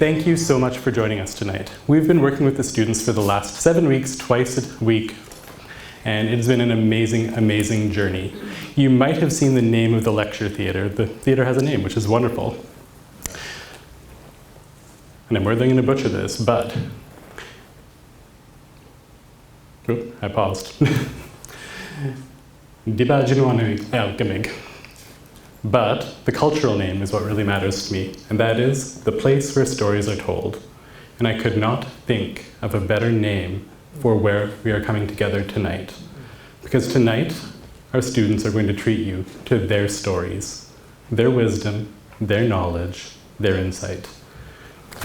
Thank you so much for joining us tonight. We've been working with the students for the last 7 weeks, twice a week, and it has been an amazing, amazing journey. You might have seen the name of the lecture theatre. The theatre has a name, which is wonderful. And I'm worried I'm going to butcher this, but... Oop, I paused. But the cultural name is what really matters to me, and that is the place where stories are told. And I could not think of a better name for where we are coming together tonight. Because tonight, our students are going to treat you to their stories, their wisdom, their knowledge, their insight.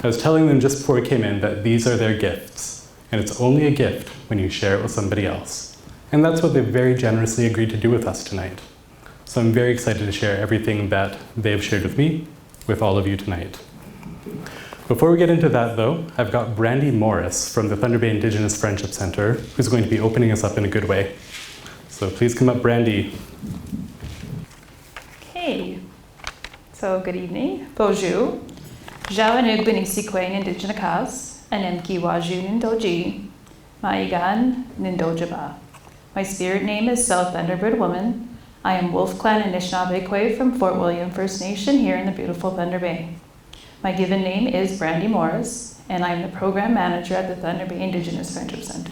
I was telling them just before we came in that these are their gifts, and it's only a gift when you share it with somebody else. And that's what they very generously agreed to do with us tonight. So I'm very excited to share everything that they've shared with me, with all of you tonight. Before we get into that though, I've got Brandy Morris from the Thunder Bay Indigenous Friendship Center, who's going to be opening us up in a good way. So please come up, Brandy. Okay, so good evening. Bonjour. Jawanug Benisikwe Indigenous Anemki Waju Nindoji, Maigan Nindojaba. My spirit name is South Thunderbird Woman. I am Wolf Clan Anishinaabe from Fort William First Nation here in the beautiful Thunder Bay. My given name is Brandy Morris, and I am the program manager at the Thunder Bay Indigenous Friendship Center.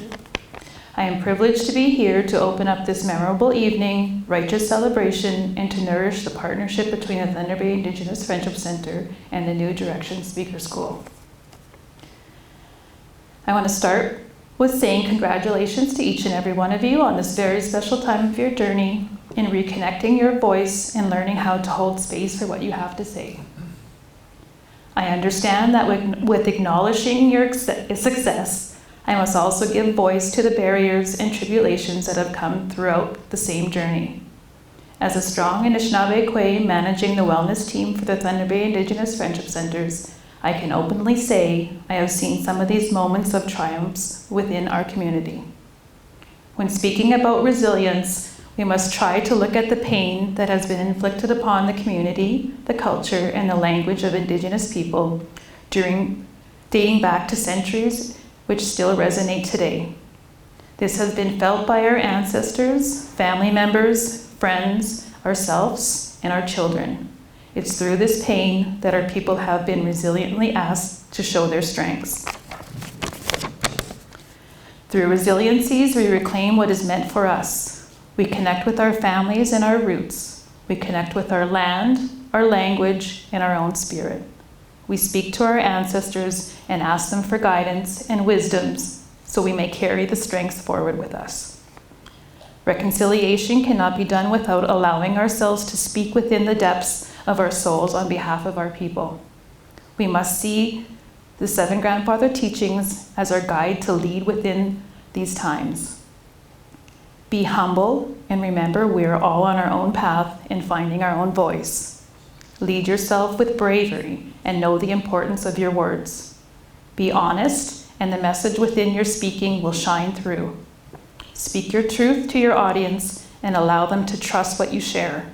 I am privileged to be here to open up this memorable evening, righteous celebration, and to nourish the partnership between the Thunder Bay Indigenous Friendship Center and the New Direction Speaker School. I want to start with saying congratulations to each and every one of you on this very special time of your journey in reconnecting your voice and learning how to hold space for what you have to say. I understand that with acknowledging your success, I must also give voice to the barriers and tribulations that have come throughout the same journey. As a strong Anishinaabe Kwe managing the wellness team for the Thunder Bay Indigenous Friendship Centers, I can openly say I have seen some of these moments of triumphs within our community. When speaking about resilience, we must try to look at the pain that has been inflicted upon the community, the culture, and the language of Indigenous people dating back to centuries, which still resonate today. This has been felt by our ancestors, family members, friends, ourselves, and our children. It's through this pain that our people have been resiliently asked to show their strengths. Through resiliencies, we reclaim what is meant for us. We connect with our families and our roots. We connect with our land, our language, and our own spirit. We speak to our ancestors and ask them for guidance and wisdoms so we may carry the strengths forward with us. Reconciliation cannot be done without allowing ourselves to speak within the depths of our souls on behalf of our people. We must see the 7 grandfather teachings as our guide to lead within these times. Be humble and remember we are all on our own path in finding our own voice. Lead yourself with bravery and know the importance of your words. Be honest and the message within your speaking will shine through. Speak your truth to your audience and allow them to trust what you share.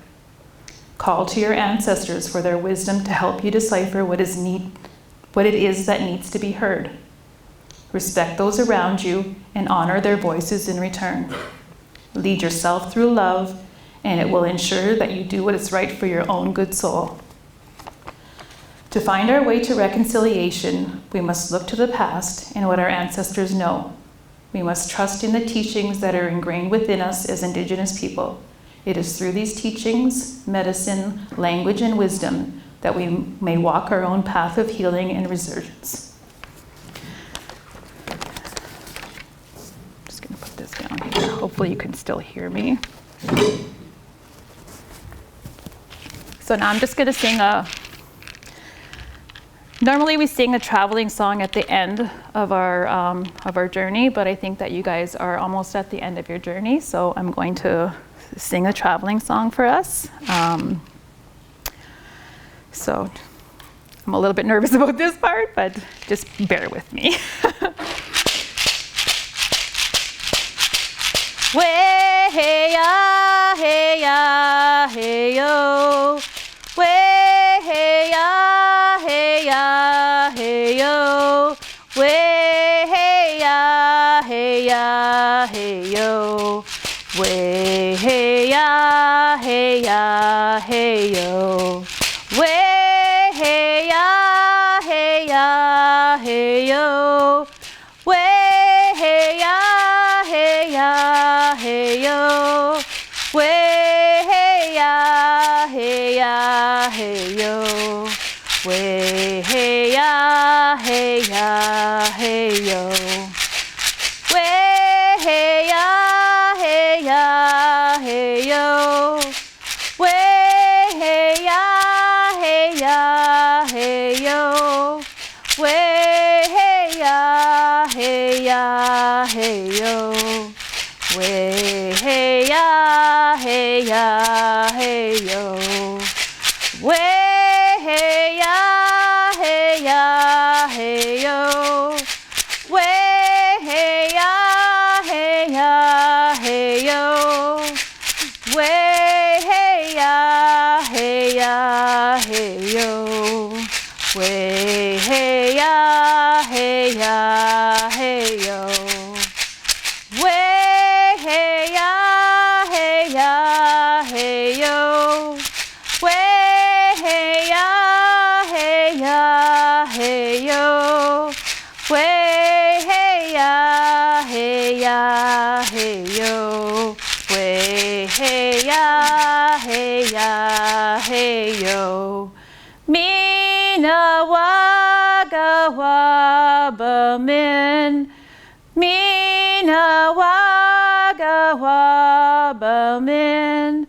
Call to your ancestors for their wisdom to help you decipher what it is that needs to be heard. Respect those around you and honor their voices in return. Lead yourself through love, and it will ensure that you do what is right for your own good soul. To find our way to reconciliation, we must look to the past and what our ancestors know. We must trust in the teachings that are ingrained within us as Indigenous people. It is through these teachings, medicine, language, and wisdom that we may walk our own path of healing and resurgence. Down here. Hopefully you can still hear me. So now I'm just going to sing normally we sing a traveling song at the end of our journey, but I think that you guys are almost at the end of your journey, so I'm going to sing a traveling song for us. So I'm a little bit nervous about this part, but just bear with me. Way hey ya hey ya hey yo. Way hey ya hey ya hey hey yo. Way hey ya, hey ya, hey yo. Way hey ya, hey ya, hey yo. Way hey ya, hey ya, hey yo. Way hey ya, hey ya, hey yo. Way hey ya, hey ya, hey yo. Way hey ya, hey ya, hey yo. Way hey ya, hey ya, hey yo. Way hey ya, hey ya, hey yo. Way hey ya, hey ya, hey yo. Way hey ya, hey ya, hey yo. Way hey ya, hey ya, hey yo. Way hey ya, hey ya, hey yo. Way hey ya, hey ya, hey yo. Way hey ya, hey ya, hey yo. Way hey ya, hey ya, hey yo. Way hey ya, hey ya, hey yo. Way hey ya, hey ya, hey yo. Mina waga waba min. Mina waga waba min.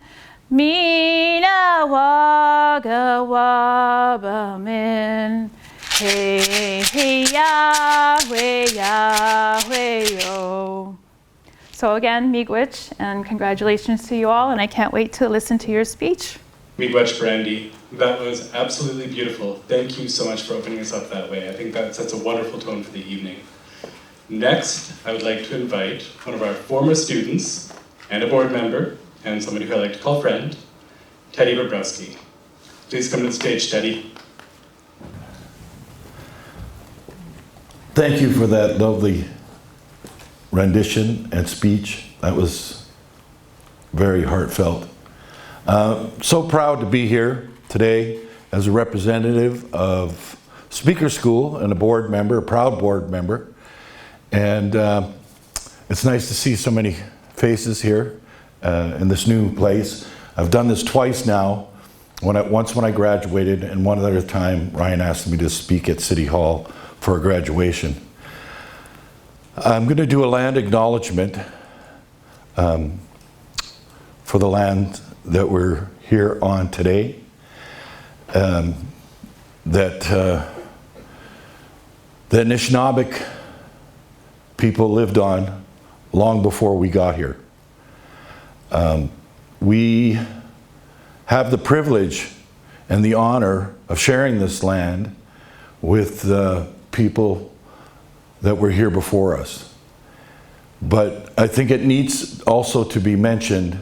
Mina waga waba min. Hey, hey, Yahweh, Yahweh, yo. So again, miigwech, and congratulations to you all, and I can't wait to listen to your speech. Miigwech, Brandy. That was absolutely beautiful. Thank you so much for opening us up that way. I think that sets a wonderful tone for the evening. Next, I would like to invite one of our former students and a board member, and somebody who I like to call friend, Teddy Bobrowski. Please come to the stage, Teddy. Thank you for that lovely rendition and speech. That was very heartfelt. So proud to be here today as a representative of Speaker School and a board member, a proud board member. And it's nice to see so many faces here in this new place. I've done this twice now. Once when I graduated, and one other time Ryan asked me to speak at City Hall for a graduation. I'm going to do a land acknowledgement for the land that we're here on today, that the Anishinaabeg people lived on long before we got here. We have the privilege and the honor of sharing this land with the people that were here before us. But I think it needs also to be mentioned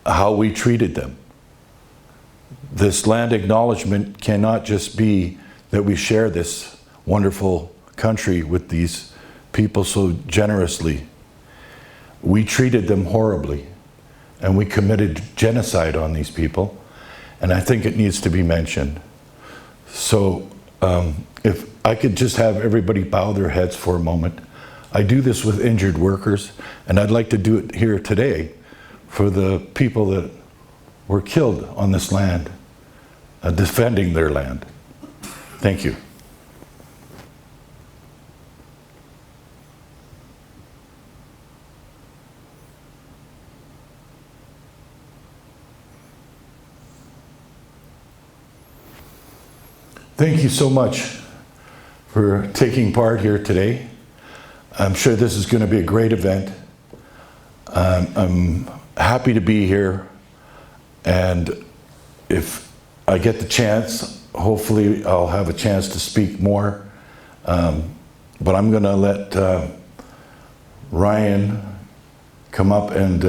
how we treated them. This land acknowledgement cannot just be that we share this wonderful country with these people so generously. We treated them horribly, and we committed genocide on these people, and I think it needs to be mentioned. So if I could just have everybody bow their heads for a moment. I do this with injured workers, and I'd like to do it here today for the people that were killed on this land, defending their land. Thank you. Thank you so much for taking part here today. I'm sure this is going to be a great event. I'm happy to be here, and if I get the chance, hopefully I'll have a chance to speak more, but I'm going to let Ryan come up and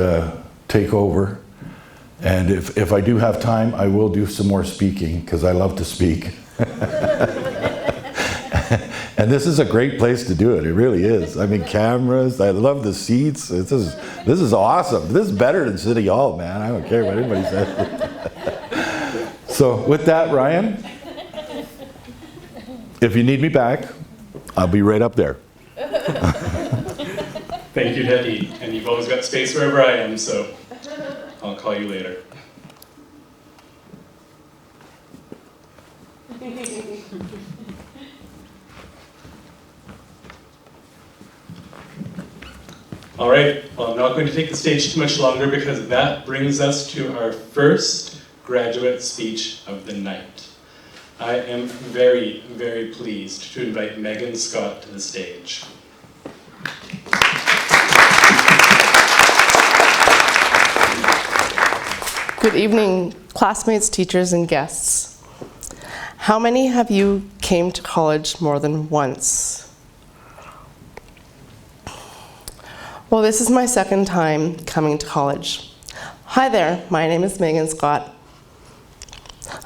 take over, and if I do have time, I will do some more speaking because I love to speak. And this is a great place to do it. It really is. I mean, cameras. I love the seats. This is awesome. This is better than City Hall, man. I don't care what anybody says. So with that, Ryan, if you need me back, I'll be right up there. Thank you, Debbie. And you've always got space wherever I am, so I'll call you later. All right, well, I'm not going to take the stage too much longer because that brings us to our first graduate speech of the night. I am very, very pleased to invite Megan Scott to the stage. Good evening, classmates, teachers, and guests. How many of you came to college more than once? Well, this is my second time coming to college. Hi there, my name is Megan Scott.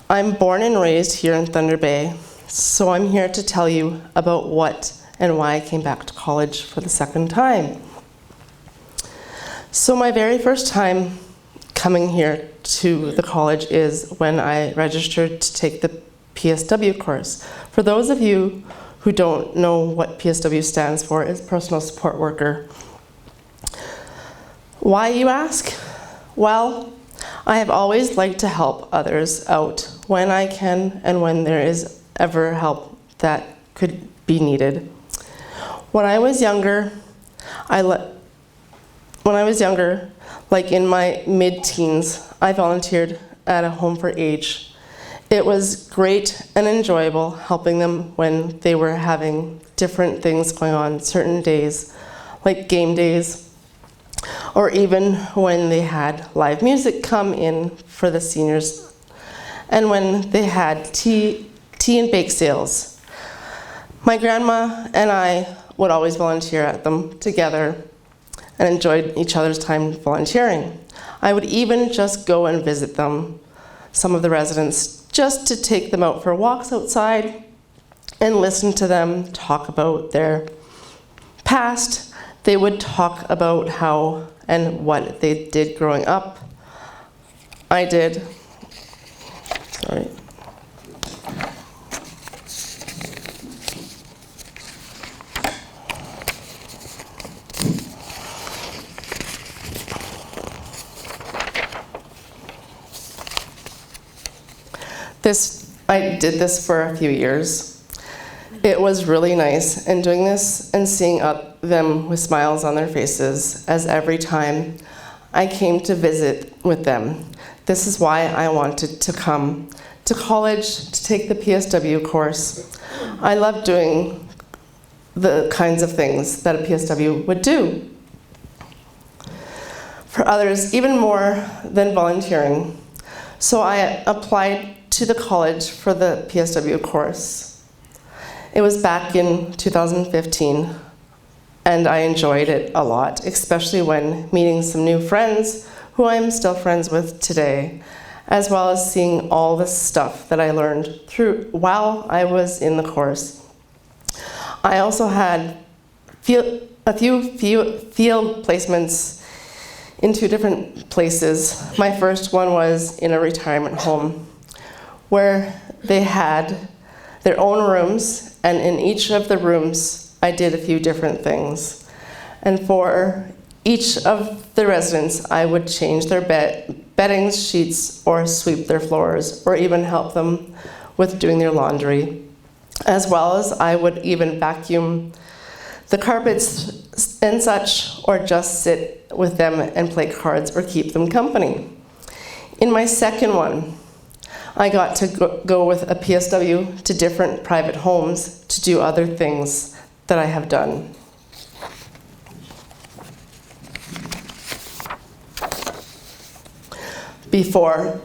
I'm born and raised here in Thunder Bay, so I'm here to tell you about what and why I came back to college for the second time. So my very first time coming here to the college is when I registered to take the PSW course. For those of you who don't know what PSW stands for, is Personal Support Worker. Why, you ask? Well, I have always liked to help others out when I can and when there is ever help that could be needed. When I was younger, like in my mid-teens, I volunteered at a home for age. It was great and enjoyable helping them when they were having different things going on certain days, like game days, or even when they had live music come in for the seniors, and when they had tea and bake sales. My grandma and I would always volunteer at them together and enjoyed each other's time volunteering. I would even just go and visit them, some of the residents, just to take them out for walks outside and listen to them talk about their past. They would talk about how and what they did growing up. I did. Sorry. I did this for a few years. It was really nice, and doing this and seeing them with smiles on their faces as every time I came to visit with them. This is why I wanted to come to college to take the PSW course. I love doing the kinds of things that a PSW would do. For others, even more than volunteering. So I applied to the college for the PSW course. It was back in 2015, and I enjoyed it a lot, especially when meeting some new friends who I'm still friends with today, as well as seeing all the stuff that I learned while I was in the course. I also had a few field placements in 2 different places. My first one was in a retirement home, where they had their own rooms, and in each of the rooms, I did a few different things. And for each of the residents, I would change their bedding sheets or sweep their floors, or even help them with doing their laundry. As well as I would even vacuum the carpets and such, or just sit with them and play cards or keep them company. In my second one, I got to go with a PSW to different private homes to do other things that I have done. Before,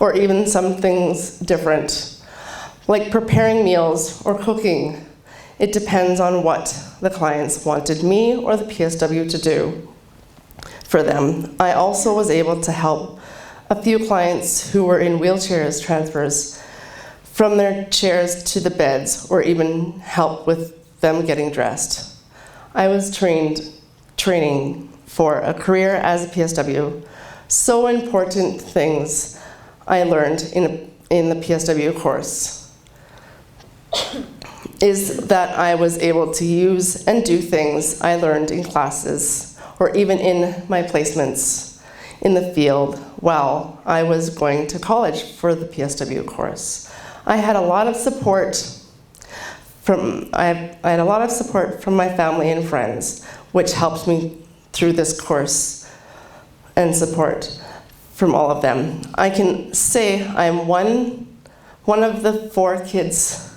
or even some things different, like preparing meals or cooking. It depends on what the clients wanted me or the PSW to do for them. I also was able to help a few clients who were in wheelchairs transfers from their chairs to the beds, or even help with them getting dressed. I was training for a career as a PSW. So important things I learned in the PSW course is that I was able to use and do things I learned in classes or even in my placements in the field while I was going to college for the PSW course. I had a lot of support from my family and friends, which helped me through this course, and support from all of them. I can say I'm one of the 4 kids,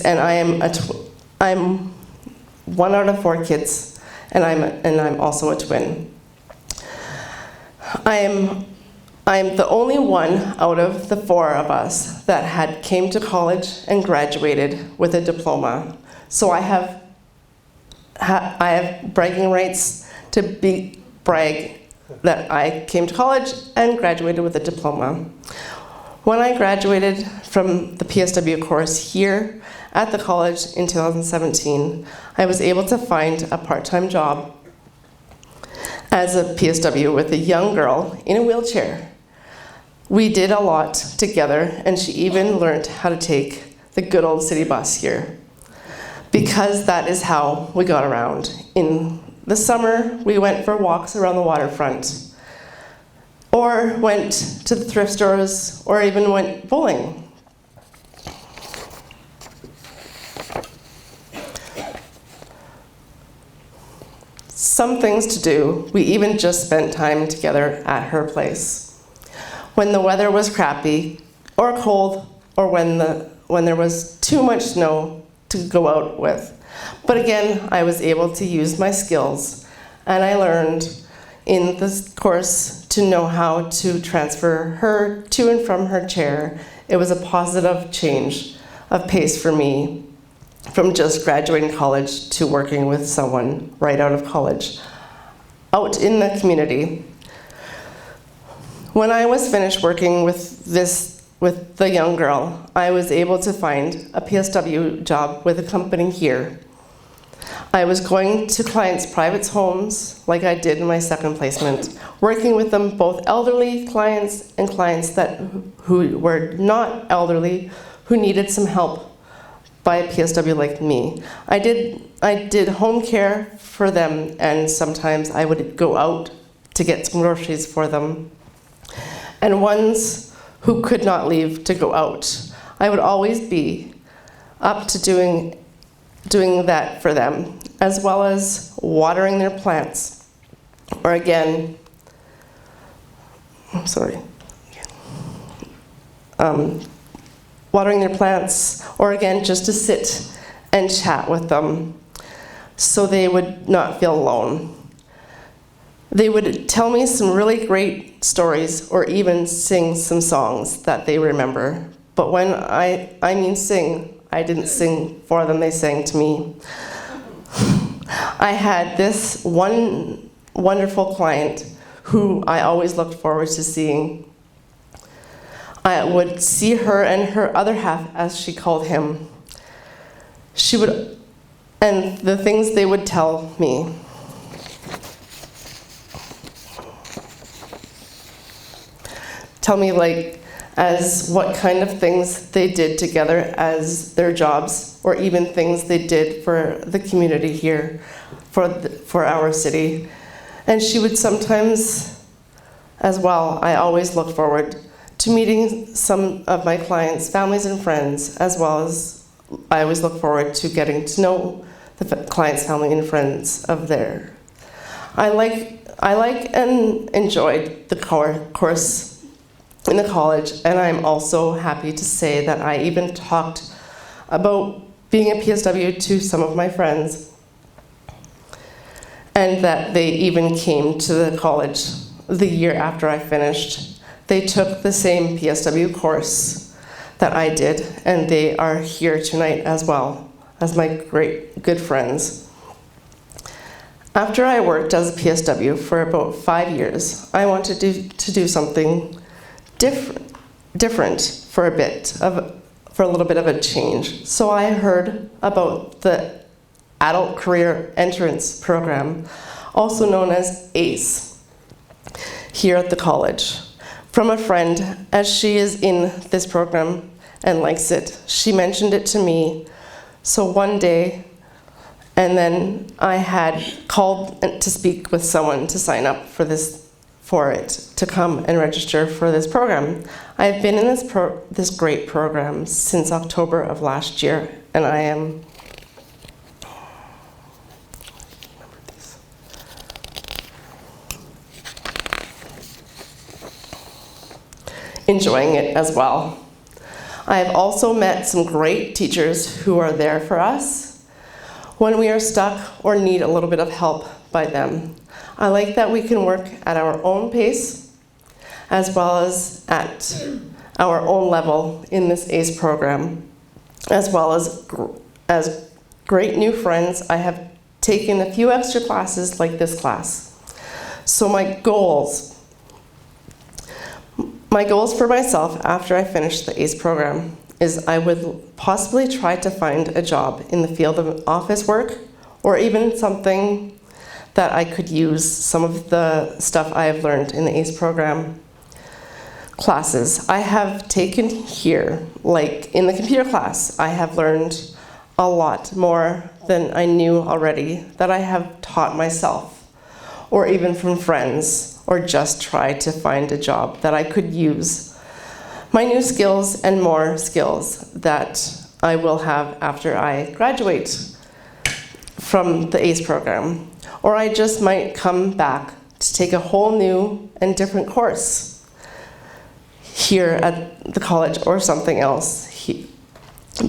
and I'm 1 out of 4 kids, and I'm also a twin. I'm the only one out of the 4 of us that came to college and graduated with a diploma. So I have bragging rights to brag that I came to college and graduated with a diploma. When I graduated from the PSW course here at the college in 2017, I was able to find a part-time job as a PSW with a young girl in a wheelchair. We did a lot together, and she even learned how to take the good old city bus here, because that is how we got around. In the summer, we went for walks around the waterfront, or went to the thrift stores, or even went bowling. Some things to do, we even just spent time together at her place. When the weather was crappy, or cold, or when there was too much snow to go out with. But again, I was able to use my skills, and I learned in this course to know how to transfer her to and from her chair. It was a positive change of pace for me from just graduating college to working with someone right out of college, out in the community. When I was finished working with the young girl, I was able to find a PSW job with a company here. I was going to clients' private homes, like I did in my second placement, working with them, both elderly clients and clients who were not elderly, who needed some help by a PSW like me. I did home care for them, and sometimes I would go out to get some groceries for them. And ones who could not leave to go out, I would always be up to doing that for them, as well as watering their plants, or again, watering their plants, or again, just to sit and chat with them so they would not feel alone. They would tell me some really great stories, or even sing some songs that they remember. But when I mean sing, I didn't sing for them, they sang to me. I had this one wonderful client who I always looked forward to seeing. I would see her and her other half, as she called him. And the things they would tell me. Tell me as what kind of things they did together as their jobs, or even things they did for the community here, for our city. And she would sometimes, as well, I always look forward to meeting some of my clients' families and friends, as well as I always look forward to getting to know the clients' family and friends of there. I like and enjoyed the course in the college, and I'm also happy to say that I even talked about being a PSW to some of my friends, and that they even came to the college the year after I finished. They took the same PSW course that I did, and they are here tonight as well as my great good friends. After I worked as a PSW for about 5 years, I wanted to do something different different for a little bit of a change. So I heard about the Adult Career Entrance Program, also known as ACE, here at the college, from a friend, as she is in this program and likes it. She mentioned it to me. So one day, and then I had called to speak with someone to sign up for it, to come and register for this program. I've been in this great program since October of last year, and I am enjoying it as well. I have also met some great teachers who are there for us when we are stuck or need a little bit of help by them. I like that we can work at our own pace as well as at our own level in this ACE program, as well as great new friends. I have taken a few extra classes like this class. So my goals for myself after I finish the ACE program is I would possibly try to find a job in the field of office work, or even something that I could use some of the stuff I have learned in the ACE program classes. I have taken here, like in the computer class, I have learned a lot more than I knew already that I have taught myself, or even from friends, or just try to find a job that I could use my new skills and more skills that I will have after I graduate from the ACE program. Or I just might come back to take a whole new and different course here at the college or something else.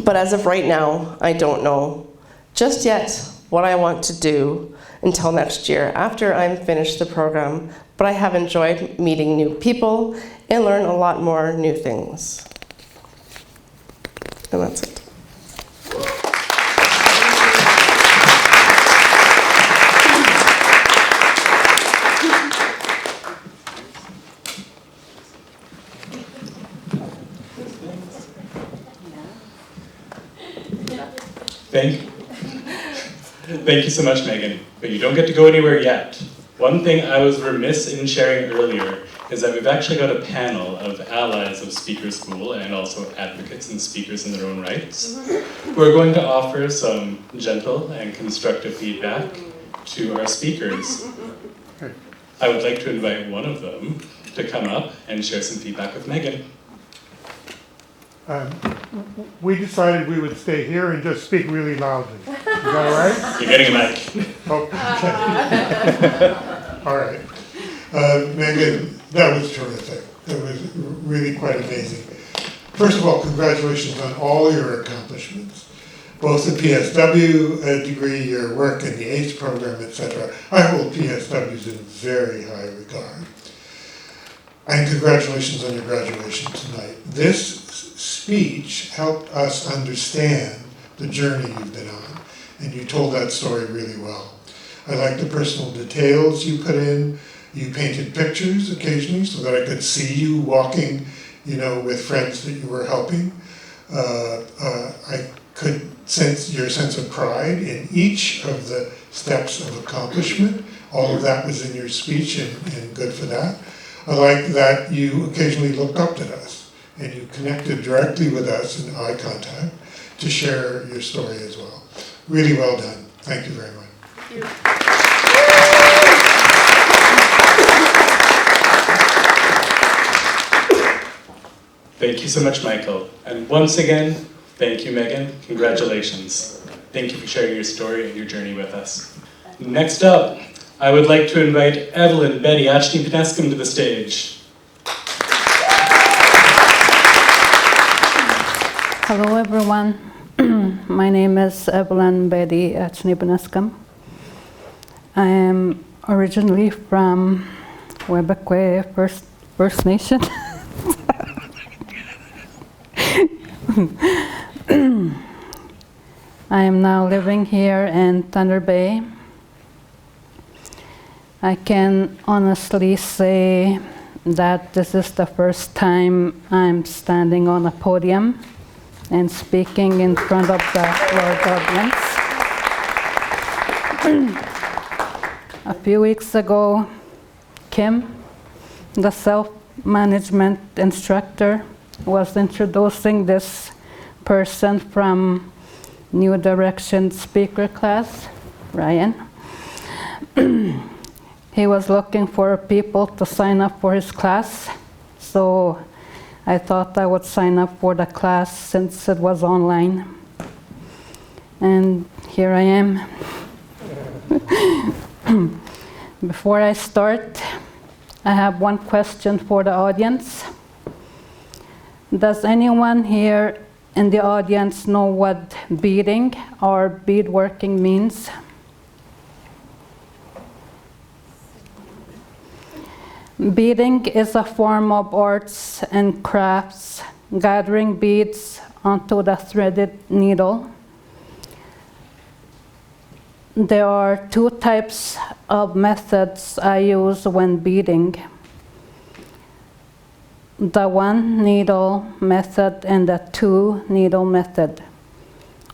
But as of right now, I don't know just yet what I want to do until next year after I'm finished the program. But I have enjoyed meeting new people and learn a lot more new things. And that's it. Thank you so much, Megan. But you don't get to go anywhere yet. One thing I was remiss in sharing earlier is that we've actually got a panel of allies of Speaker School and also advocates and speakers in their own rights who are going to offer some gentle and constructive feedback to our speakers. I would like to invite one of them to come up and share some feedback with Megan. We decided we would stay here and just speak really loudly. Is that all right? You're getting a mic. Okay. All right. Megan, that was terrific. That was really quite amazing. First of all, congratulations on all your accomplishments, both the PSW degree, your work in the ACE program, etc. I hold PSWs in very high regard. And congratulations on your graduation tonight. This speech helped us understand the journey you've been on, and you told that story really well. I like the personal details you put in. You painted pictures occasionally so that I could see you walking, with friends that you were helping. I could sense your sense of pride in each of the steps of accomplishment. All of that was in your speech, and good for that. I like that you occasionally looked up at us and you connected directly with us in eye contact to share your story as well. Really well done. Thank you very much. Thank you. Thank you so much, Michael. And once again, thank you, Megan. Congratulations. Thank you for sharing your story and your journey with us. Next up, I would like to invite Evelyn Betty Ashton-Penescom to the stage. Hello, everyone. My name is Evelyn Betty Ashton-Penescom. I am originally from Webekwe First Nation. I am now living here in Thunder Bay. I can honestly say that this is the first time I'm standing on a podium and speaking in front of the large audience. A few weeks ago, Kim, the self-management instructor, was introducing this person from New Direction speaker class, Ryan. He was looking for people to sign up for his class, so I thought I would sign up for the class since it was online. And here I am. Before I start, I have one question for the audience. Does anyone here in the audience know what beading or beadworking means? Beading is a form of arts and crafts, gathering beads onto the threaded needle. There are two types of methods I use when beading. The one needle method and the two needle method.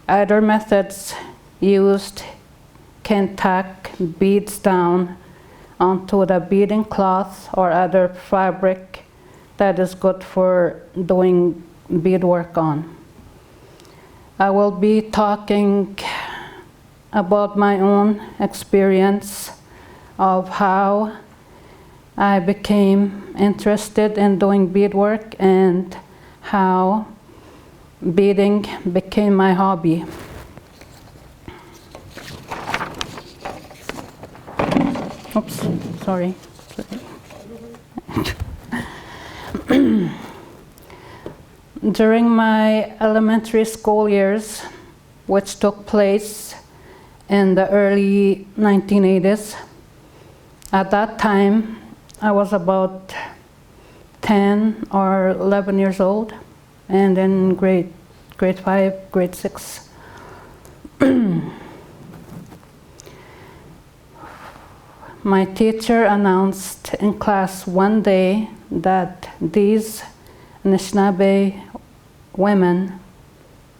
Either methods used can tack beads down onto the beading cloth or other fabric that is good for doing beadwork on. I will be talking about my own experience of how I became interested in doing beadwork and how beading became my hobby. Oops, sorry. During my elementary school years, which took place in the early 1980s, at that time, I was about 10 or 11 years old, and in grade 5, grade 6. My teacher announced in class one day that these Anishinaabe women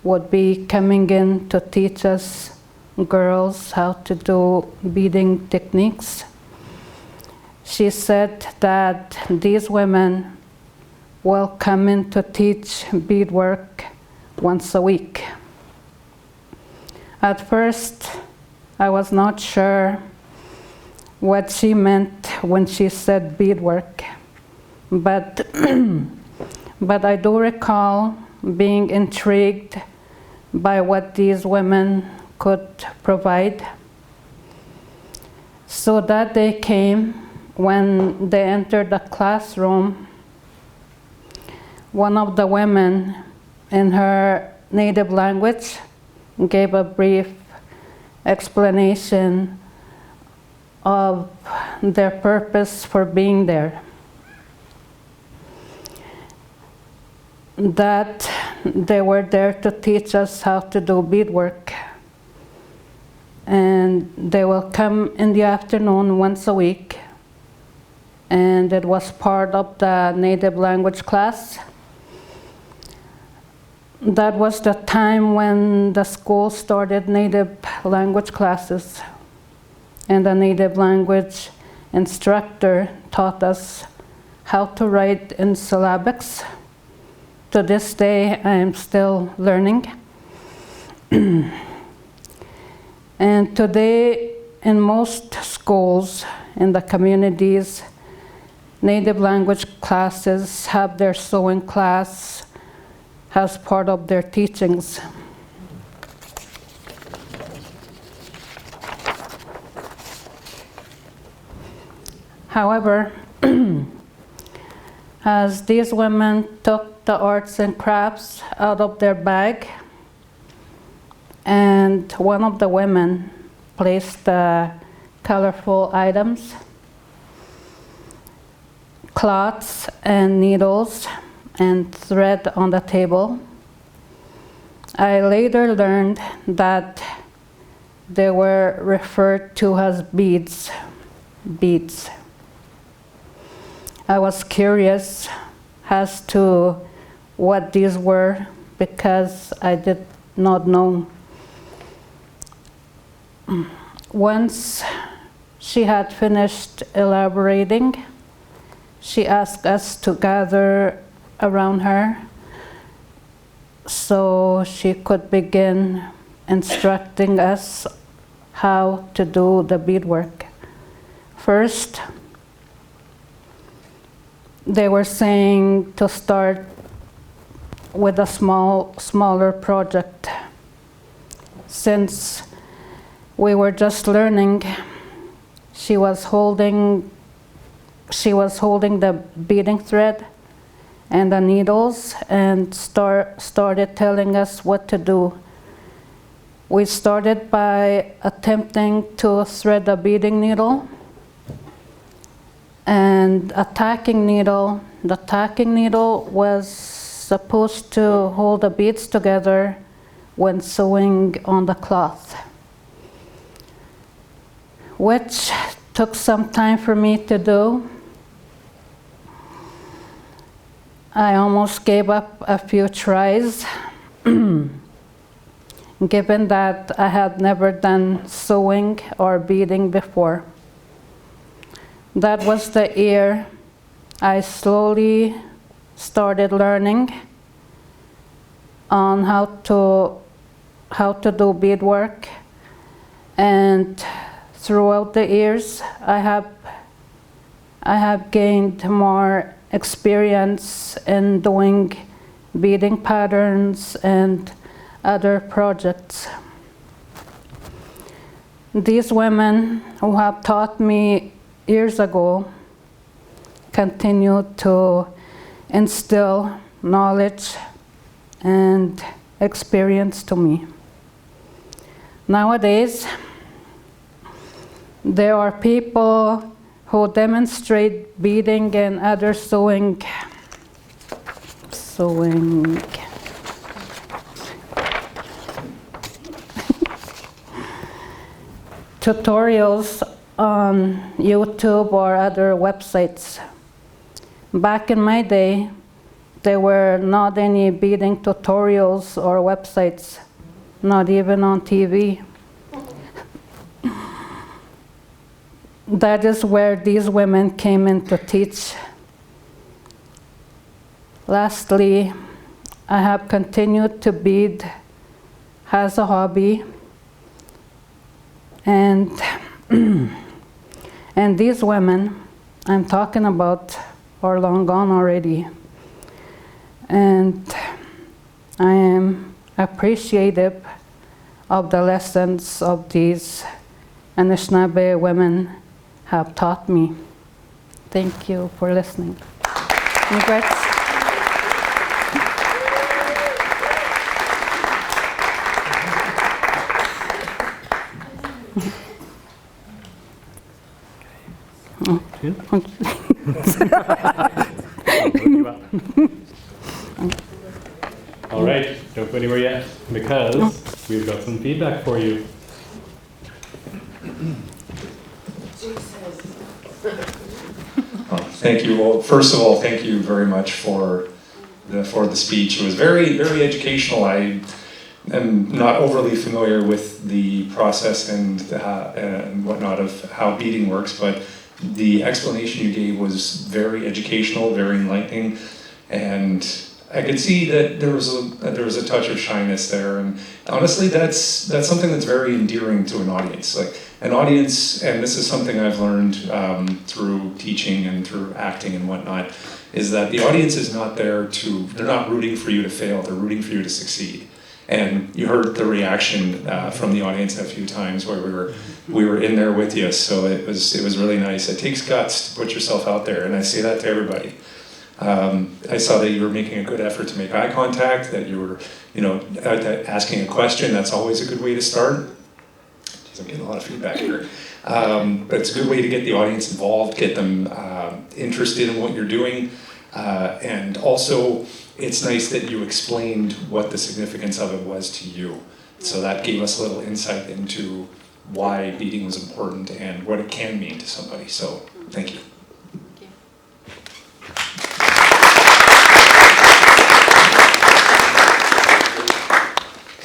would be coming in to teach us girls how to do beading techniques. She said that these women will come in to teach beadwork once a week. At first, I was not sure what she meant when she said beadwork, but I do recall being intrigued by what these women could provide. So that day came when they entered the classroom. One of the women, in her native language, gave a brief explanation of their purpose for being there. That they were there to teach us how to do beadwork. And they will come in the afternoon once a week. And it was part of the native language class. That was the time when the school started native language classes. And the native language instructor taught us how to write in syllabics. To this day, I am still learning. And today, in most schools in the communities, native language classes have their sewing class as part of their teachings. However, as these women took the arts and crafts out of their bag, and one of the women placed the colorful items, cloths and needles and thread on the table, I later learned that they were referred to as beads. I was curious as to what these were because I did not know. Once she had finished elaborating, she asked us to gather around her so she could begin instructing us how to do the beadwork. First, they were saying to start with a smaller project. Since we were just learning, she was holding the beading thread and the needles and started telling us what to do. We started by attempting to thread the beading needle and a tacking needle. The tacking needle was supposed to hold the beads together when sewing on the cloth, which took some time for me to do. I almost gave up a few tries, given that I had never done sewing or beading before. That was the year I slowly started learning on how to do beadwork, and throughout the years I have gained more experience in doing beading patterns and other projects. These women who have taught me years ago continue to instill knowledge and experience to me. Nowadays, there are people who demonstrate beading and other sewing tutorials on YouTube or other websites. Back in my day, there were not any beading tutorials or websites, not even on TV. That is where these women came in to teach. Lastly, I have continued to bead as a hobby, and these women I'm talking about are long gone already, and I am appreciative of the lessons of these Anishinaabe women have taught me. Thank you for listening. Congrats. All right, don't go anywhere yet, because we've got some feedback for you. Thank you. Well, first of all, thank you very much for the speech. It was very, very educational. I am not overly familiar with the process and whatnot of how beading works, but the explanation you gave was very educational, very enlightening, and I could see that there was a touch of shyness there. And honestly, that's something that's very endearing to an audience. Like an audience, and this is something I've learned through teaching and through acting and whatnot, is that the audience is not there they're not rooting for you to fail, they're rooting for you to succeed. And you heard the reaction from the audience a few times where we were in there with you, so it was really nice. It takes guts to put yourself out there, and I say that to everybody. I saw that you were making a good effort to make eye contact, that you were, asking a question. That's always a good way to start. Jeez, I'm getting a lot of feedback here. But it's a good way to get the audience involved, get them interested in what you're doing. And also, it's nice that you explained what the significance of it was to you. So that gave us a little insight into why beading was important and what it can mean to somebody. So, thank you.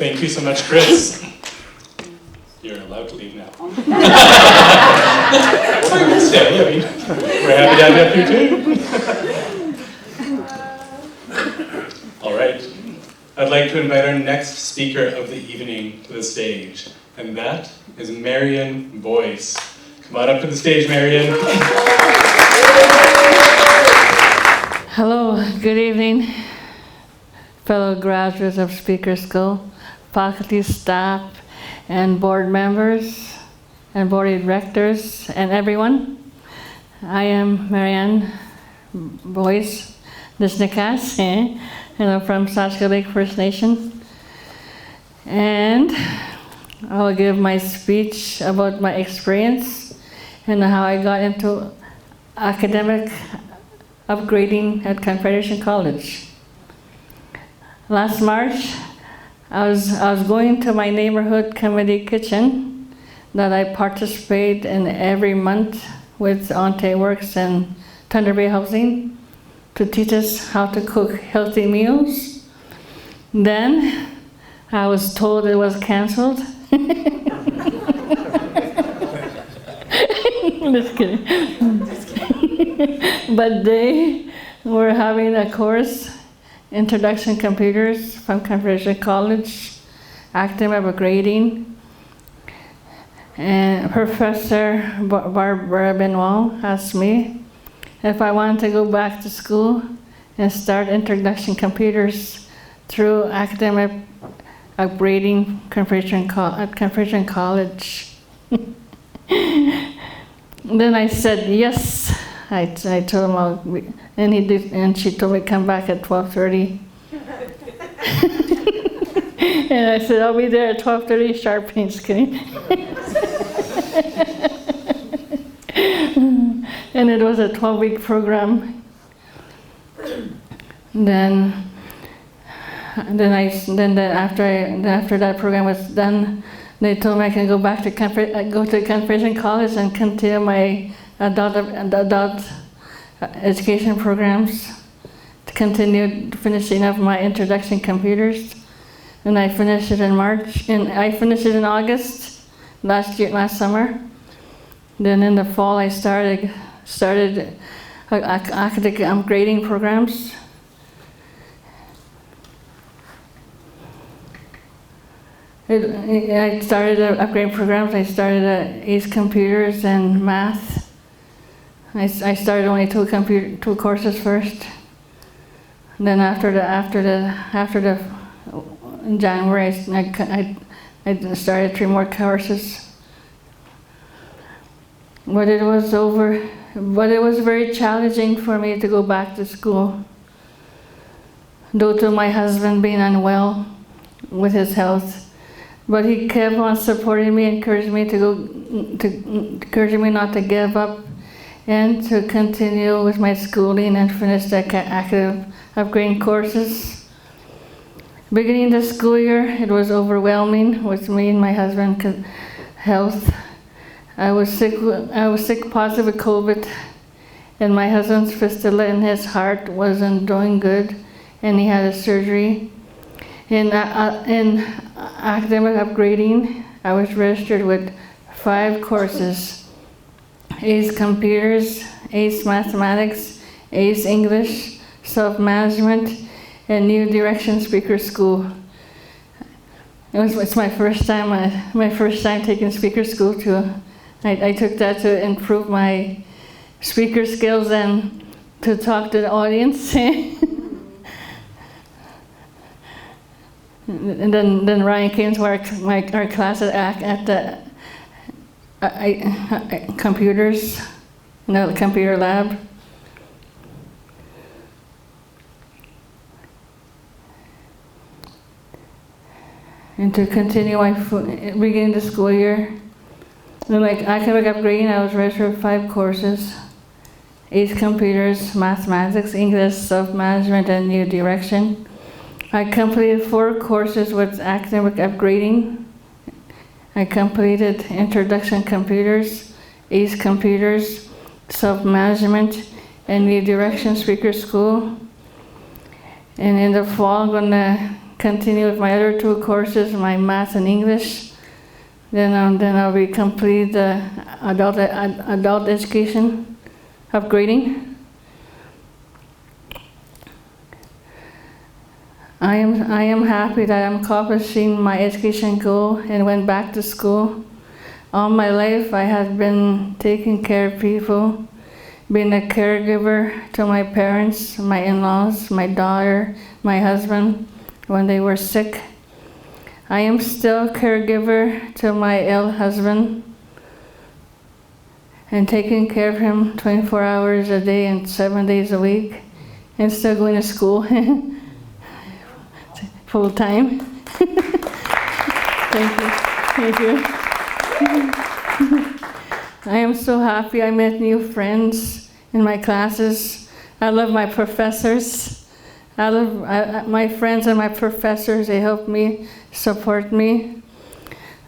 Thank you so much, Chris. You're allowed to leave now. Stay, I mean, we're happy to have you up here too. All right. I'd like to invite our next speaker of the evening to the stage, and that is Marion Boyce. Come on up to the stage, Marion. Hello, good evening, fellow graduates of Speaker School, faculty, staff, and board members, and board of directors, and everyone. I am Marianne Boyce Nisnikas, and I'm from Saskatchewan Lake First Nation. And I'll give my speech about my experience and how I got into academic upgrading at Confederation College. Last March, I was going to my neighborhood committee kitchen that I participate in every month with Ante Works and Thunder Bay Housing to teach us how to cook healthy meals. Then I was told it was canceled. Just kidding. But they were having a course, Introduction Computers from Confederation College, academic upgrading. And Professor Barbara Benoit asked me if I wanted to go back to school and start Introduction Computers through academic upgrading at Confederation College. Then I said yes. I told him, and she told me come back at 12:30. And I said I'll be there at 12:30 sharp. Just kidding. And it was a 12-week program. Then after that program was done, they told me I can go back to Confederation College and continue my adult education programs, to continue finishing up my Introduction Computers. And I finished it in March, and I finished it in August last summer. Then in the fall I started academic upgrading programs. I started upgrading programs. I started ACE Computers and Math. I started only two courses first. And then in January I started 3 more courses. But it was very challenging for me to go back to school, due to my husband being unwell with his health. But he kept on supporting me, encouraging me not to give up, and to continue with my schooling and finish the academic upgrading courses. Beginning the school year, it was overwhelming with me and my husband's health. I was sick positive with COVID, and my husband's fistula in his heart wasn't doing good, and he had a surgery. In academic upgrading, I was registered with 5 courses: ACE Computers, ACE Mathematics, ACE English, Self-Management, and New Direction Speaker School. It's my first time taking speaker school too. I took that to improve my speaker skills and to talk to the audience. And then Ryan came to our class at the computers, the computer lab. And to continue beginning the school year, like academic upgrading, I was registered with 5 courses: ACE Computers, Mathematics, English, Self-Management, and New Direction. I completed 4 courses with academic upgrading. I completed Introduction Computers, ACE Computers, Self-Management, and New Direction Speaker School. And in the fall, when the continue with my other 2 courses, my math and English. Then I'll be complete the adult education upgrading. I am happy that I'm accomplishing my education goal and went back to school. All my life I have been taking care of people, being a caregiver to my parents, my in-laws, my daughter, my husband when they were sick. I am still a caregiver to my ill husband and taking care of him 24 hours a day and 7 days a week, and still going to school full time. Thank you. Thank you. I am so happy I met new friends in my classes. I love my professors. I love my friends and my professors. They help me, support me.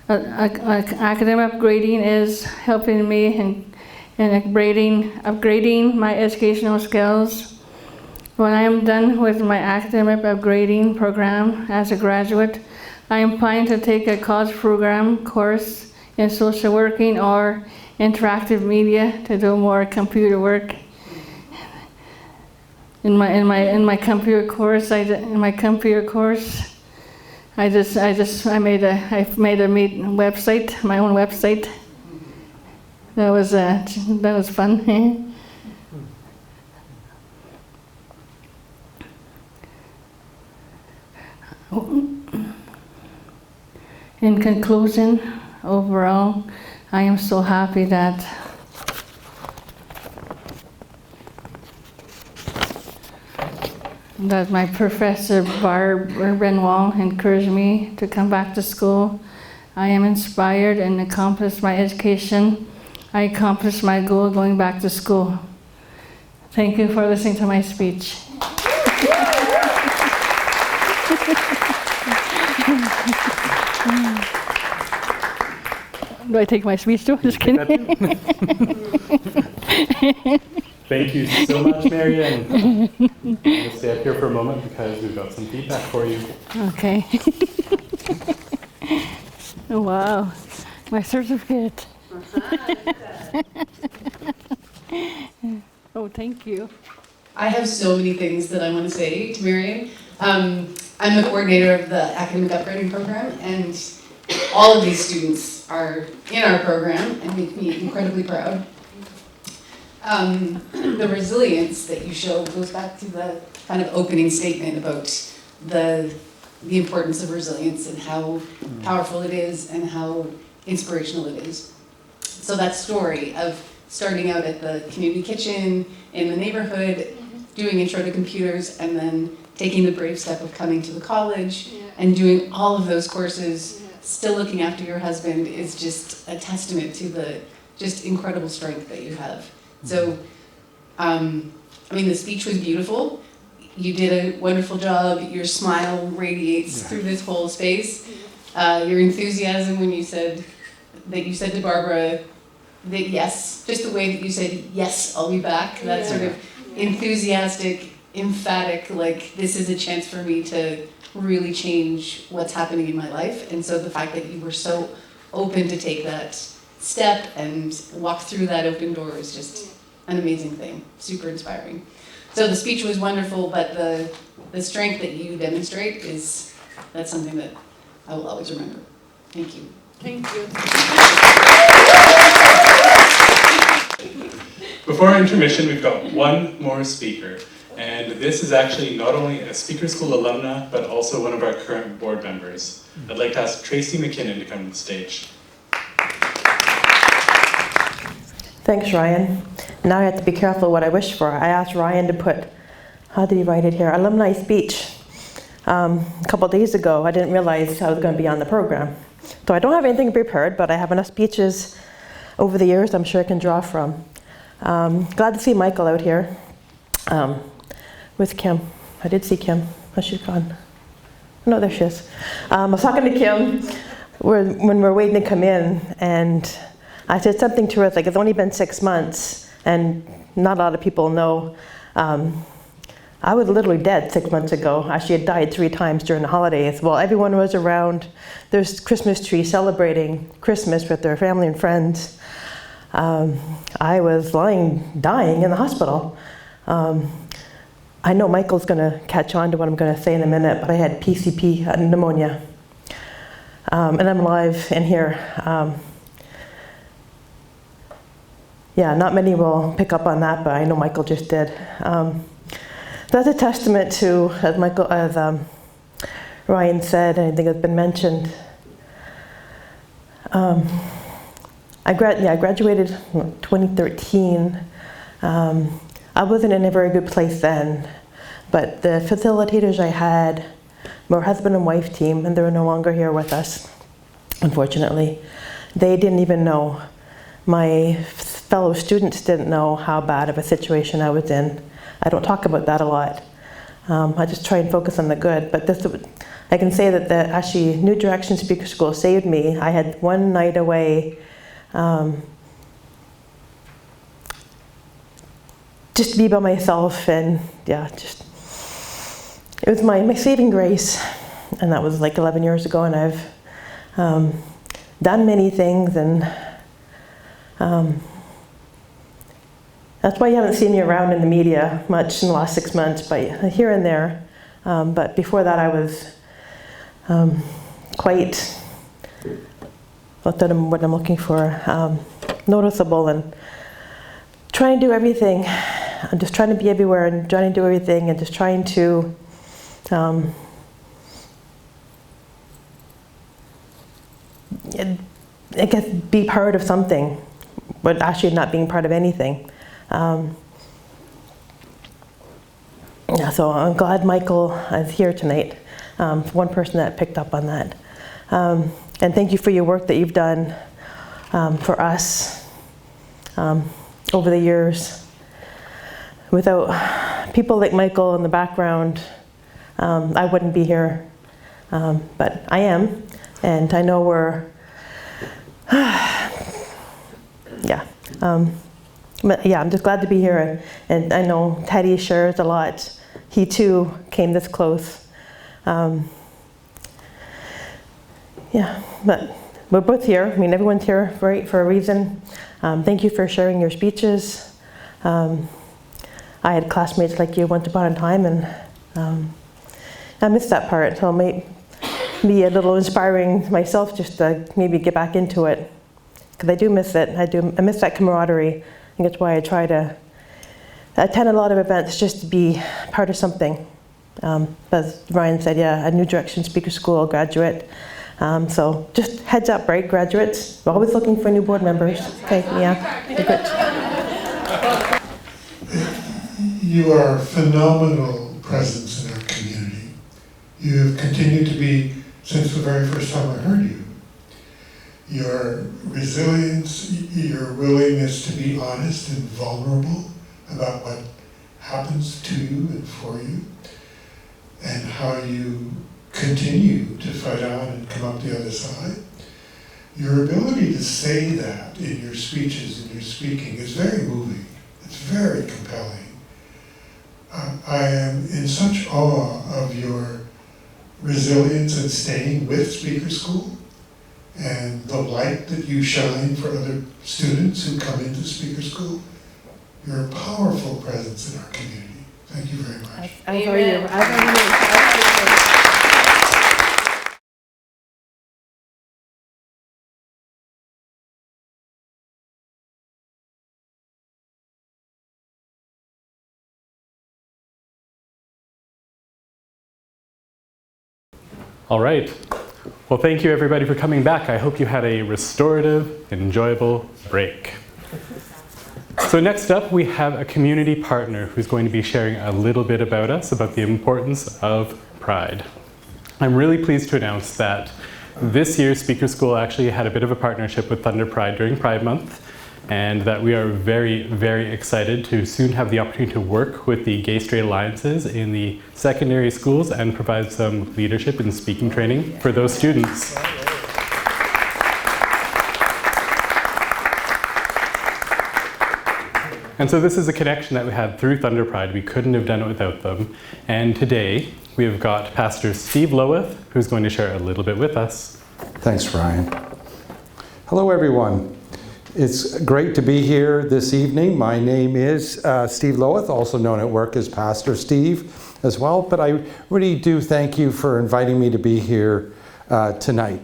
Academic upgrading is helping me in upgrading my educational skills. When I am done with my academic upgrading program as a graduate, I am planning to take a college program course in social working or interactive media to do more computer work. In my computer course, I made a website, my own website. That was fun. In conclusion, overall, I am so happy that my professor Barb Benoit encouraged me to come back to school. I am inspired and accomplished my education. I accomplished my goal going back to school. Thank you for listening to my speech. Do I take my speech too? Just kidding. Thank you so much, Marianne. I'm going to stay up here for a moment because we've got some feedback for you. Okay. Oh, wow. My certificate. Oh, thank you. I have so many things that I want to say to Marianne. I'm the coordinator of the academic upgrading program, and all of these students are in our program and make me incredibly proud. The resilience that you show goes back to the kind of opening statement about the importance of resilience and how powerful it is and how inspirational it is. So that story of starting out at the community kitchen in the neighborhood, doing intro to computers, and then taking the brave step of coming to the college and doing all of those courses, still looking after your husband, is just a testament to the just incredible strength that you have. So, the speech was beautiful. You did a wonderful job. Your smile radiates through this whole space. Your enthusiasm when you said to Barbara that yes, just the way that you said, yes, I'll be back, that sort of enthusiastic, emphatic, like, this is a chance for me to really change what's happening in my life. And so the fact that you were so open to take that step and walk through that open door is just an amazing thing, super inspiring. So the speech was wonderful, but the strength that you demonstrate that's something that I will always remember. Thank you. Thank you. Before intermission, we've got one more speaker. And this is actually not only a Speaker School alumna, but also one of our current board members. I'd like to ask Tracy McKinnon to come to the stage. Thanks, Ryan. Now I have to be careful what I wish for. I asked Ryan to put, how did he write it here? Alumni speech. A couple of days ago, I didn't realize I was going to be on the program. So I don't have anything prepared, but I have enough speeches over the years I'm sure I can draw from. Glad to see Michael out here with Kim. I did see Kim. Oh, she's gone. No, there she is. I was talking to Kim when we were waiting to come in, and I said something to her like, it's only been 6 months, and not a lot of people know I was literally dead 6 months ago. I actually had died 3 times during the holidays. Well, everyone was around. There's Christmas trees celebrating Christmas with their family and friends. I was dying in the hospital. I know Michael's going to catch on to what I'm going to say in a minute, but I had PCP pneumonia. And I'm alive in here. Yeah, not many will pick up on that, but I know Michael just did. That's a testament to, as Ryan said, and I think it's been mentioned. I graduated in 2013. I wasn't in a very good place then, but the facilitators I had were a husband and wife team, and they're no longer here with us, unfortunately. They didn't even know. My fellow students didn't know how bad of a situation I was in. I don't talk about that a lot. I just try and focus on the good, but I can say that actually New Direction Speaker School saved me. I had one night away just to be by myself, and yeah, it was my saving grace. And that was like 11 years ago, and I've done many things, and that's why you haven't seen me around in the media much in the last 6 months, but here and there. But before that, I was quite, what I'm looking for, noticeable and trying to do everything. I'm just trying to be everywhere and trying to do everything and just trying to I guess be part of something, but actually not being part of anything. Yeah, so I'm glad Michael is here tonight. One person that picked up on that. And thank you for your work that you've done for us over the years. Without people like Michael in the background, I wouldn't be here. But I am, and I know we're, yeah. But yeah, I'm just glad to be here, and I know Teddy shares a lot. He too came this close. Yeah, but we're both here. I mean, everyone's here for a reason. Thank you for sharing your speeches. I had classmates like you once upon a time, and I missed that part, so it might be a little inspiring myself just to maybe get back into it, because I do miss it. I miss that camaraderie. I think that's why I try to attend a lot of events, just to be part of something. As Ryan said, yeah, a New Direction Speaker School graduate. So just heads up, right, graduates? We're always looking for new board members. Okay, yeah, you're good. You are a phenomenal presence in our community. You have continued to be since the very first time I heard you. Your resilience, your willingness to be honest and vulnerable about what happens to you and for you, and how you continue to fight on and come up the other side. Your ability to say that in your speeches and your speaking is very moving. It's very compelling. I am in such awe of your resilience and staying with Speaker School, and the light that you shine for other students who come into Speaker School. You're a powerful presence in our community. Thank you very much. As are you. All right. Well, thank you everybody for coming back. I hope you had a restorative, enjoyable break. So next up, we have a community partner who's going to be sharing a little bit about us, about the importance of Pride. I'm really pleased to announce that this year's Speaker School actually had a bit of a partnership with Thunder Pride during Pride Month, and that we are very, very excited to soon have the opportunity to work with the gay-straight alliances in the secondary schools and provide some leadership and speaking training for those students. And so this is a connection that we had through Thunder Pride. We couldn't have done it without them. And today we've got Pastor Steve Loweth, who's going to share a little bit with us. Thanks, Ryan. Hello, everyone. It's great to be here this evening. My name is Steve Loweth, also known at work as Pastor Steve as well. But I really do thank you for inviting me to be here tonight.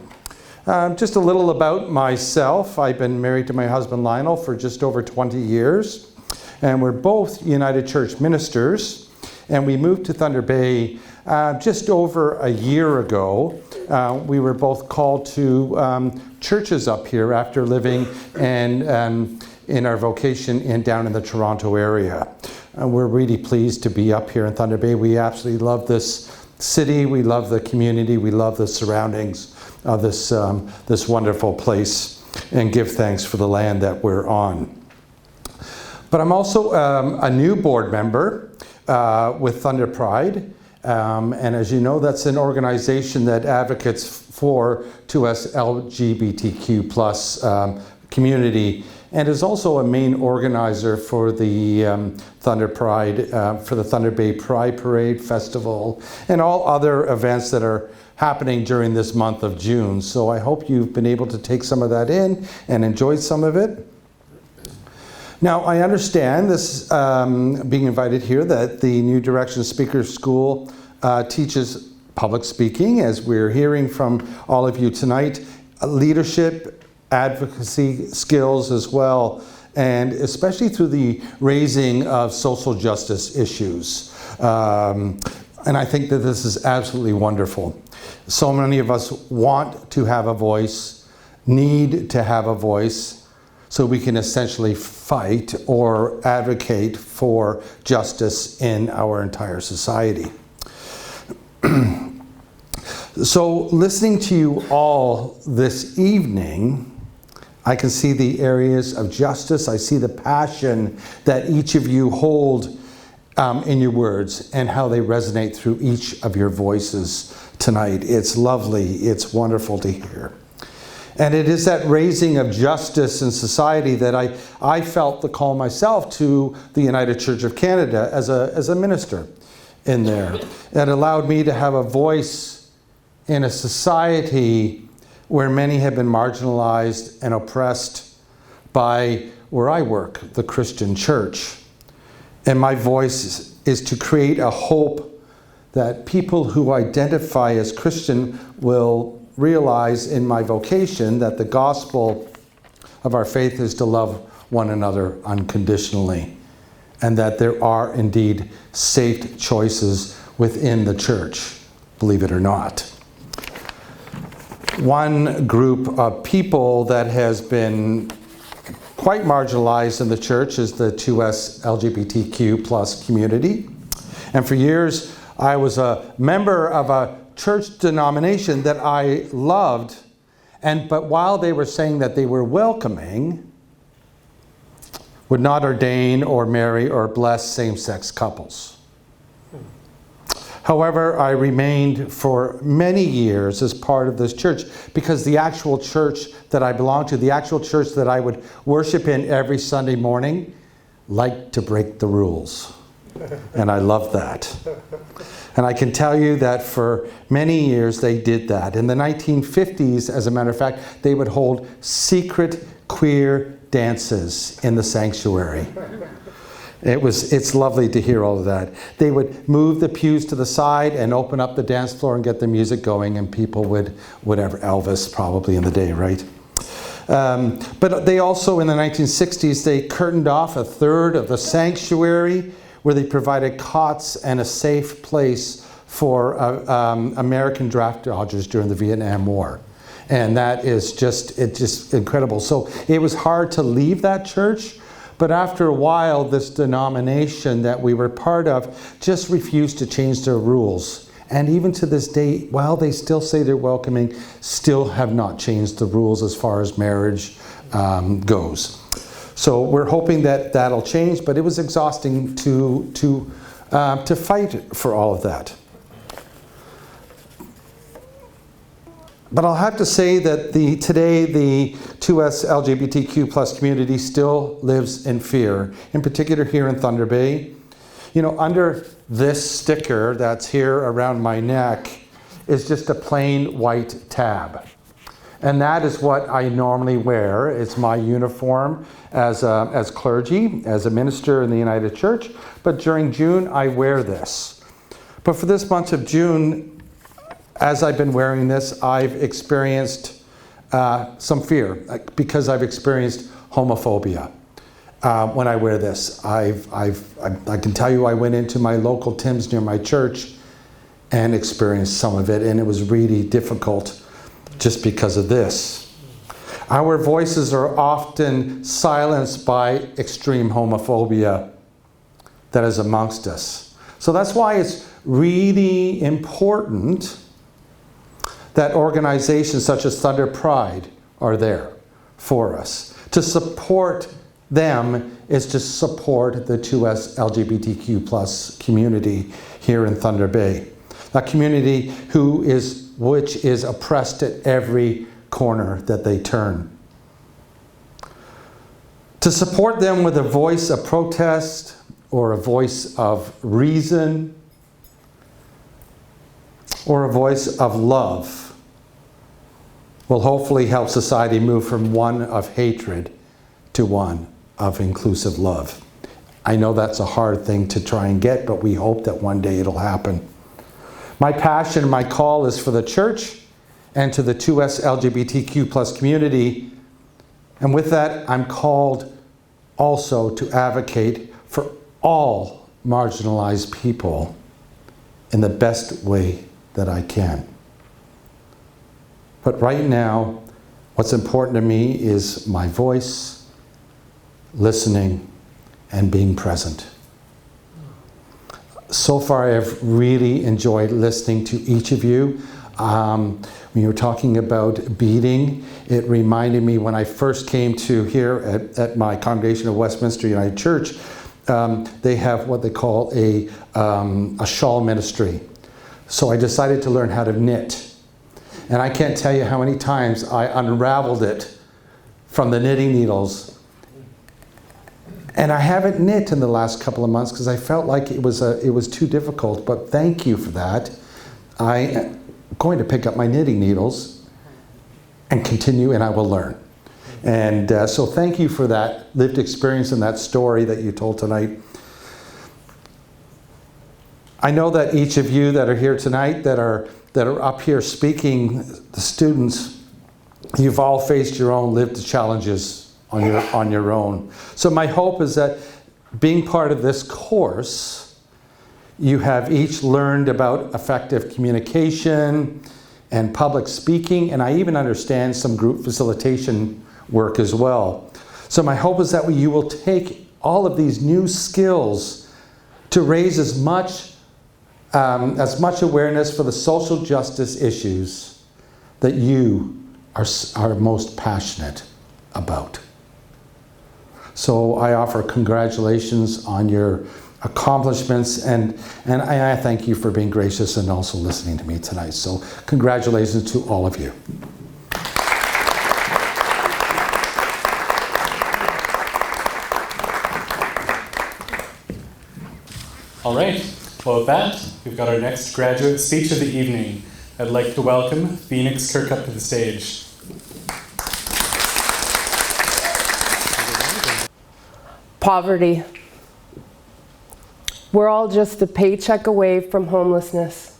Just a little about myself. I've been married to my husband Lionel for just over 20 years. And we're both United Church ministers. And we moved to Thunder Bay just over a year ago. We were both called to churches up here after living and in our vocation down in the Toronto area. We're really pleased to be up here in Thunder Bay. We absolutely love this city. We love the community. We love the surroundings of this wonderful place, and give thanks for the land that we're on. But I'm also a new board member with Thunder Pride. And as you know, that's an organization that advocates for us LGBTQ plus community, and is also a main organizer for the Thunder Pride, for the Thunder Bay Pride Parade Festival, and all other events that are happening during this month of June. So I hope you've been able to take some of that in and enjoy some of it. Now, I understand this, being invited here, that the New Direction Speaker School teaches public speaking, as we're hearing from all of you tonight, leadership, advocacy skills as well, and especially through the raising of social justice issues. And I think that this is absolutely wonderful. So many of us want to have a voice, need to have a voice, so we can essentially fight or advocate for justice in our entire society. So listening to you all this evening, I can see the areas of justice. I see the passion that each of you hold in your words and how they resonate through each of your voices tonight. It's lovely. It's wonderful to hear. And it is that raising of justice in society that I felt the call myself to the United Church of Canada as a minister in there. It allowed me to have a voice in a society where many have been marginalized and oppressed by where I work, the Christian church. And my voice is to create a hope that people who identify as Christian will realize in my vocation that the gospel of our faith is to love one another unconditionally, and that there are indeed safe choices within the church, believe it or not. One group of people that has been quite marginalized in the church is the 2S LGBTQ plus community. And for years, I was a member of a church denomination that I loved, but while they were saying that they were welcoming, would not ordain or marry or bless same-sex couples. However, I remained for many years as part of this church because the actual church that I belonged to, the actual church that I would worship in every Sunday morning, liked to break the rules. And I loved that. And I can tell you that for many years they did that. In the 1950s, as a matter of fact, they would hold secret queer dances in the sanctuary. It's lovely to hear all of that. They would move the pews to the side and open up the dance floor and get the music going, and people would, whatever, Elvis probably in the day, right? But they also, in the 1960s, they curtained off a third of the sanctuary where they provided cots and a safe place for American draft dodgers during the Vietnam War. And that is just incredible. So it was hard to leave that church, but after a while, this denomination that we were part of just refused to change their rules. And even to this day, while they still say they're welcoming, still have not changed the rules as far as marriage goes. So we're hoping that that'll change, but it was exhausting to fight for all of that. But I'll have to say that today the 2S LGBTQ plus community still lives in fear, in particular here in Thunder Bay. You know, under this sticker that's here around my neck is just a plain white tab. And that is what I normally wear. It's my uniform as clergy, as a minister in the United Church. But during June, I wear this. But for this month of June, as I've been wearing this, I've experienced some fear because I've experienced homophobia. When I wear this, I can tell you I went into my local Tim's near my church and experienced some of it, and it was really difficult just because of this. Our voices are often silenced by extreme homophobia that is amongst us. So that's why it's really important that organizations such as Thunder Pride are there for us. To support them is to support the 2S LGBTQ plus community here in Thunder Bay. A community which is oppressed at every corner that they turn. To support them with a voice of protest or a voice of reason or a voice of love will hopefully help society move from one of hatred to one of inclusive love. I know that's a hard thing to try and get, but we hope that one day it'll happen. My passion, my call is for the church and to the 2S LGBTQ plus community. And with that, I'm called also to advocate for all marginalized people in the best way that I can. But right now, what's important to me is my voice, listening, and being present. So far, I've really enjoyed listening to each of you. When you were talking about beading, it reminded me when I first came to here at my congregation of Westminster United Church, they have what they call a shawl ministry. So I decided to learn how to knit. And I can't tell you how many times I unraveled it from the knitting needles. And I haven't knit in the last couple of months because I felt like it was too difficult, but thank you for that. I am going to pick up my knitting needles and continue, and I will learn. And so thank you for that lived experience and that story that you told tonight. I know that each of you that are here tonight, that are up here speaking, the students, you've all faced your own lived challenges on your own. So my hope is that being part of this course, you have each learned about effective communication and public speaking, and I even understand some group facilitation work as well. So my hope is that you will take all of these new skills to raise as much awareness for the social justice issues that you are most passionate about. So I offer congratulations on your accomplishments, and I thank you for being gracious and also listening to me tonight. So congratulations to all of you. All right, well with that, we've got our next graduate speech of the evening. I'd like to welcome Phoenix Kirk up to the stage. Poverty. We're all just a paycheck away from homelessness.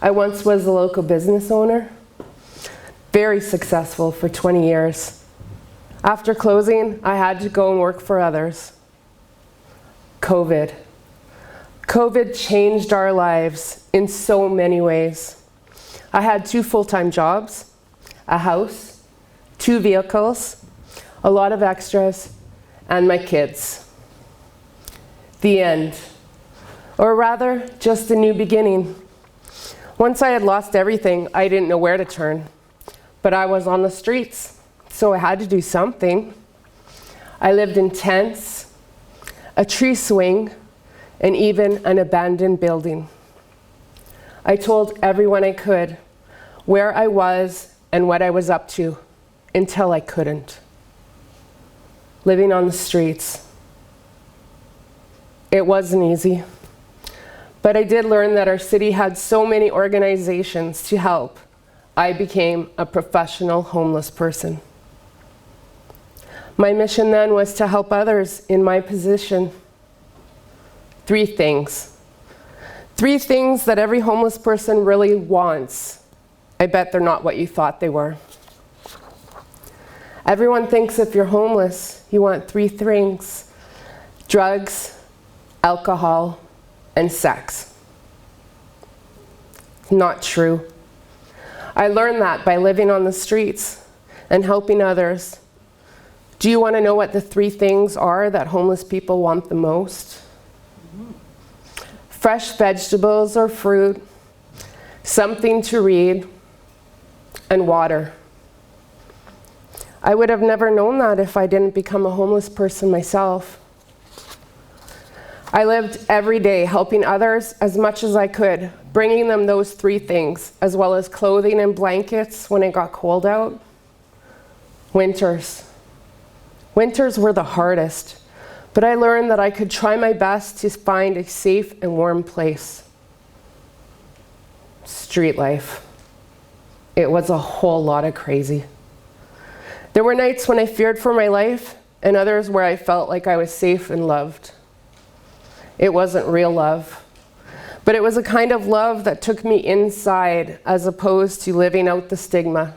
I once was a local business owner, very successful for 20 years. After closing, I had to go and work for others. COVID changed our lives in so many ways. I had 2 full-time jobs, a house, 2 vehicles, a lot of extras, and my kids. The end. Or rather, just a new beginning. Once I had lost everything, I didn't know where to turn. But I was on the streets, so I had to do something. I lived in tents, a tree swing, and even an abandoned building. I told everyone I could where I was and what I was up to, until I couldn't. Living on the streets. It wasn't easy. But I did learn that our city had so many organizations to help. I became a professional homeless person. My mission then was to help others in my position. 3 things. 3 things that every homeless person really wants. I bet they're not what you thought they were. Everyone thinks if you're homeless, you want 3 things: drugs, alcohol, and sex. Not true. I learned that by living on the streets and helping others. Do you want to know what the 3 things are that homeless people want the most? Fresh vegetables or fruit, something to read, and water. I would have never known that if I didn't become a homeless person myself. I lived every day helping others as much as I could, bringing them those 3 things, as well as clothing and blankets when it got cold out. Winters. Winters were the hardest, but I learned that I could try my best to find a safe and warm place. Street life. It was a whole lot of crazy. There were nights when I feared for my life, and others where I felt like I was safe and loved. It wasn't real love, but it was a kind of love that took me inside as opposed to living out the stigma.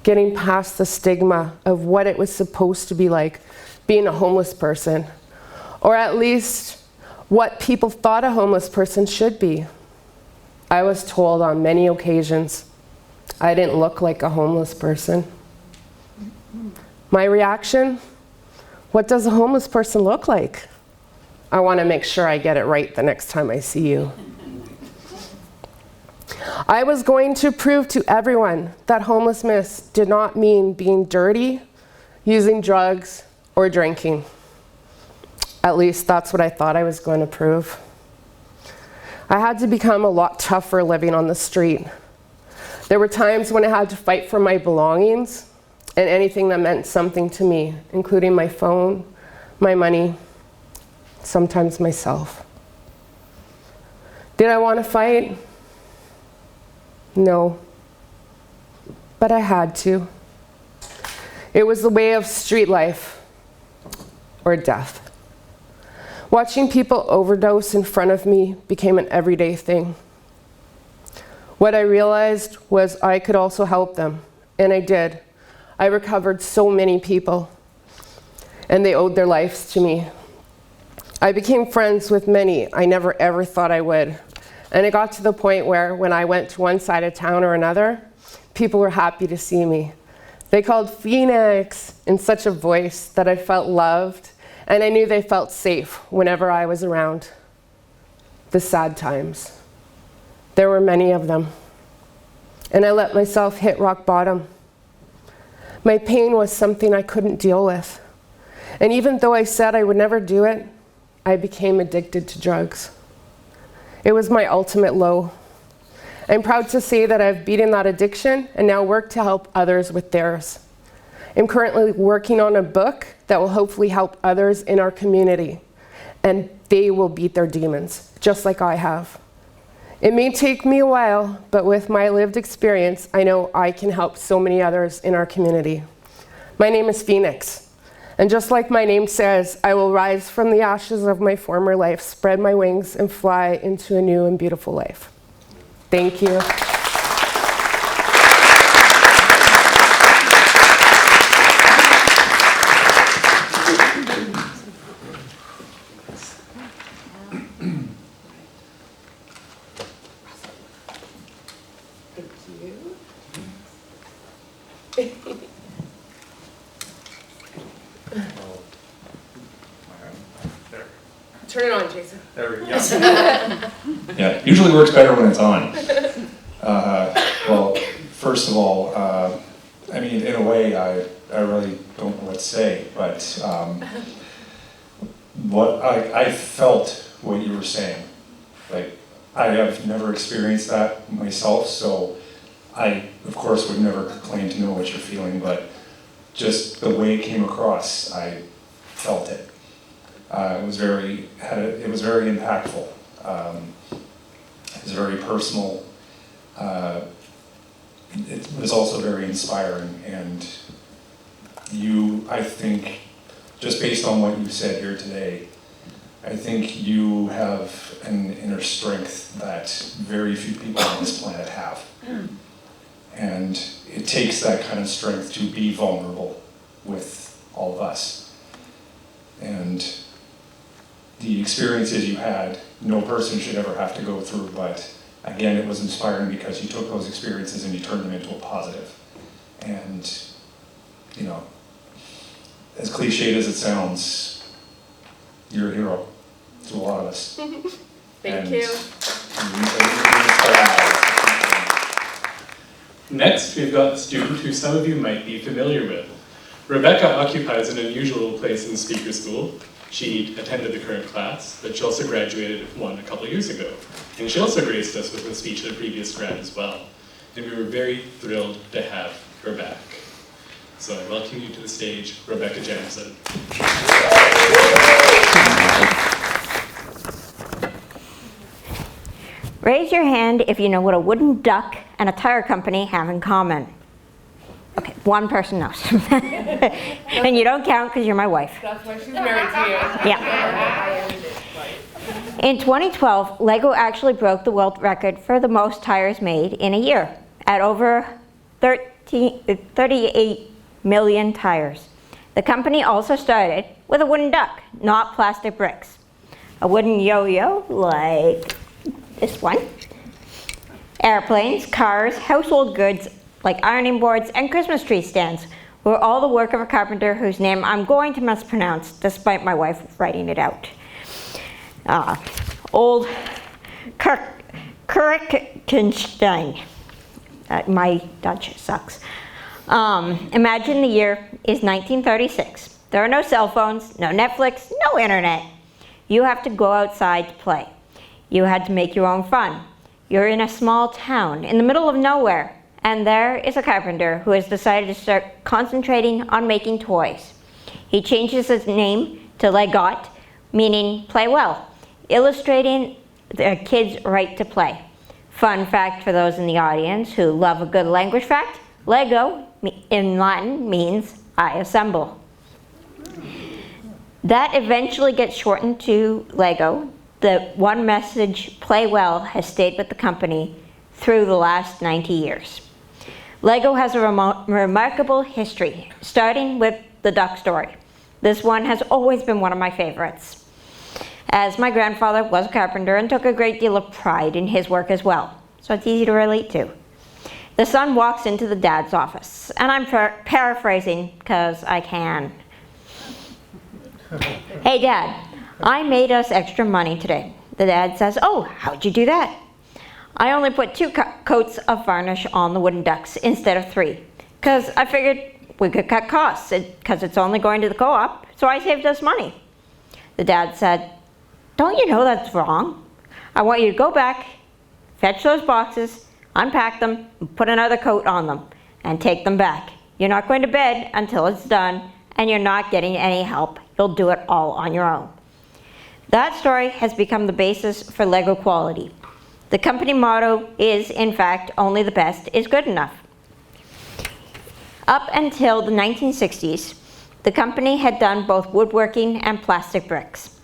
Getting past the stigma of what it was supposed to be like being a homeless person, or at least what people thought a homeless person should be. I was told on many occasions I didn't look like a homeless person. My reaction? What does a homeless person look like? I want to make sure I get it right the next time I see you. I was going to prove to everyone that homelessness did not mean being dirty, using drugs, or drinking. At least that's what I thought I was going to prove. I had to become a lot tougher living on the street. There were times when I had to fight for my belongings and anything that meant something to me, including my phone, my money, sometimes myself. Did I want to fight? No. But I had to. It was the way of street life or death. Watching people overdose in front of me became an everyday thing. What I realized was I could also help them, and I did. I recovered so many people, and they owed their lives to me. I became friends with many I never ever thought I would, and it got to the point where when I went to one side of town or another, people were happy to see me. They called Phoenix in such a voice that I felt loved, and I knew they felt safe whenever I was around. The sad times. There were many of them. And I let myself hit rock bottom. My pain was something I couldn't deal with. And even though I said I would never do it, I became addicted to drugs. It was my ultimate low. I'm proud to say that I've beaten that addiction and now work to help others with theirs. I'm currently working on a book that will hopefully help others in our community, and they will beat their demons, just like I have. It may take me a while, but with my lived experience, I know I can help so many others in our community. My name is Phoenix, and just like my name says, I will rise from the ashes of my former life, spread my wings, and fly into a new and beautiful life. Thank you. Turn it on, Jason. There we go. Yeah, usually works better when it's on. Well, first of all, I mean, in a way, I really don't know what to say, but what I felt what you were saying. Like, I have never experienced that myself, so I, of course, would never claim to know what you're feeling, but just the way it came across, I felt it. It was very impactful. It was very personal. It was also very inspiring, and you, I think, just based on what you said here today, I think you have an inner strength that very few people on this planet have. And it takes that kind of strength to be vulnerable with all of us. And the experiences you had, no person should ever have to go through, but again, it was inspiring because you took those experiences and you turned them into a positive. And, you know, as cliched as it sounds, you're a hero to a lot of us. Thank you. Next, we've got a student who some of you might be familiar with. Rebecca occupies an unusual place in speaker school. She attended the current class, but she also graduated one a couple years ago. And she also graced us with a speech at a previous grad as well. And we were very thrilled to have her back. So I welcome you to the stage, Rebecca Jansen. Raise your hand if you know what a wooden duck and a tire company have in common. Okay, one person knows. And you don't count because you're my wife. That's why she's married to you. Yeah. In 2012, Lego actually broke the world record for the most tires made in a year at over 38 million tires. The company also started with a wooden duck, not plastic bricks. A wooden yo-yo like this one. Airplanes, cars, household goods like ironing boards and Christmas tree stands were all the work of a carpenter whose name I'm going to mispronounce despite my wife writing it out. Old Kirkenstein. My Dutch sucks. Imagine the year is 1936. There are no cell phones, no Netflix, no internet. You have to go outside to play. You had to make your own fun. You're in a small town in the middle of nowhere, and there is a carpenter who has decided to start concentrating on making toys. He changes his name to Legot, meaning play well, illustrating the kids' right to play. Fun fact for those in the audience who love a good language fact, Lego in Latin means I assemble. That eventually gets shortened to Lego. The one message, play well, has stayed with the company through the last 90 years. Lego has a remarkable history, starting with the duck story. This one has always been one of my favorites, as my grandfather was a carpenter and took a great deal of pride in his work as well, so it's easy to relate to. The son walks into the dad's office, and I'm paraphrasing because I can. Hey Dad, I made us extra money today. The dad says, oh, how'd you do that? I only put 2 coats of varnish on the wooden ducks instead of 3, because I figured we could cut costs, because it's only going to the co-op, so I saved us money. The dad said, don't you know that's wrong? I want you to go back, fetch those boxes, unpack them, and put another coat on them, and take them back. You're not going to bed until it's done, and you're not getting any help. You'll do it all on your own. That story has become the basis for Lego quality. The company motto is, in fact, only the best is good enough. Up until the 1960s, the company had done both woodworking and plastic bricks.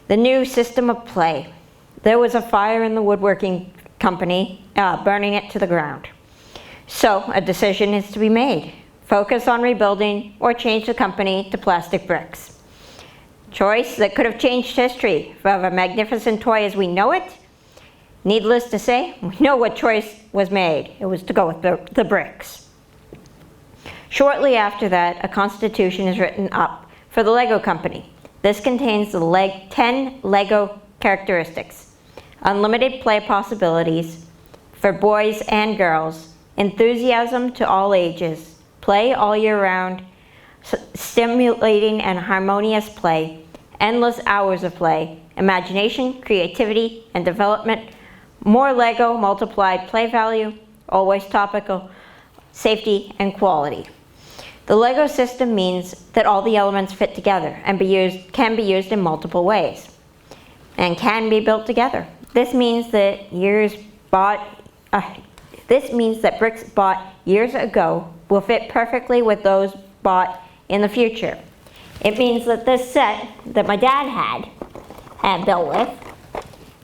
The new system of play. There was a fire in the woodworking company, burning it to the ground. So a decision is to be made. Focus on rebuilding or change the company to plastic bricks. Choice that could have changed history of a magnificent toy as we know it. Needless to say, we know what choice was made. It was to go with the bricks. Shortly after that, a constitution is written up for the Lego company. This contains the 10 Lego characteristics. Unlimited play possibilities for boys and girls, enthusiasm to all ages, play all year round, stimulating and harmonious play, endless hours of play, imagination, creativity, and development, more Lego multiplied play value, always topical, safety, and quality. The Lego system means that all the elements fit together and can be used in multiple ways and can be built together. This means that bricks bought years ago will fit perfectly with those bought in the future. It means that this set that my dad had built with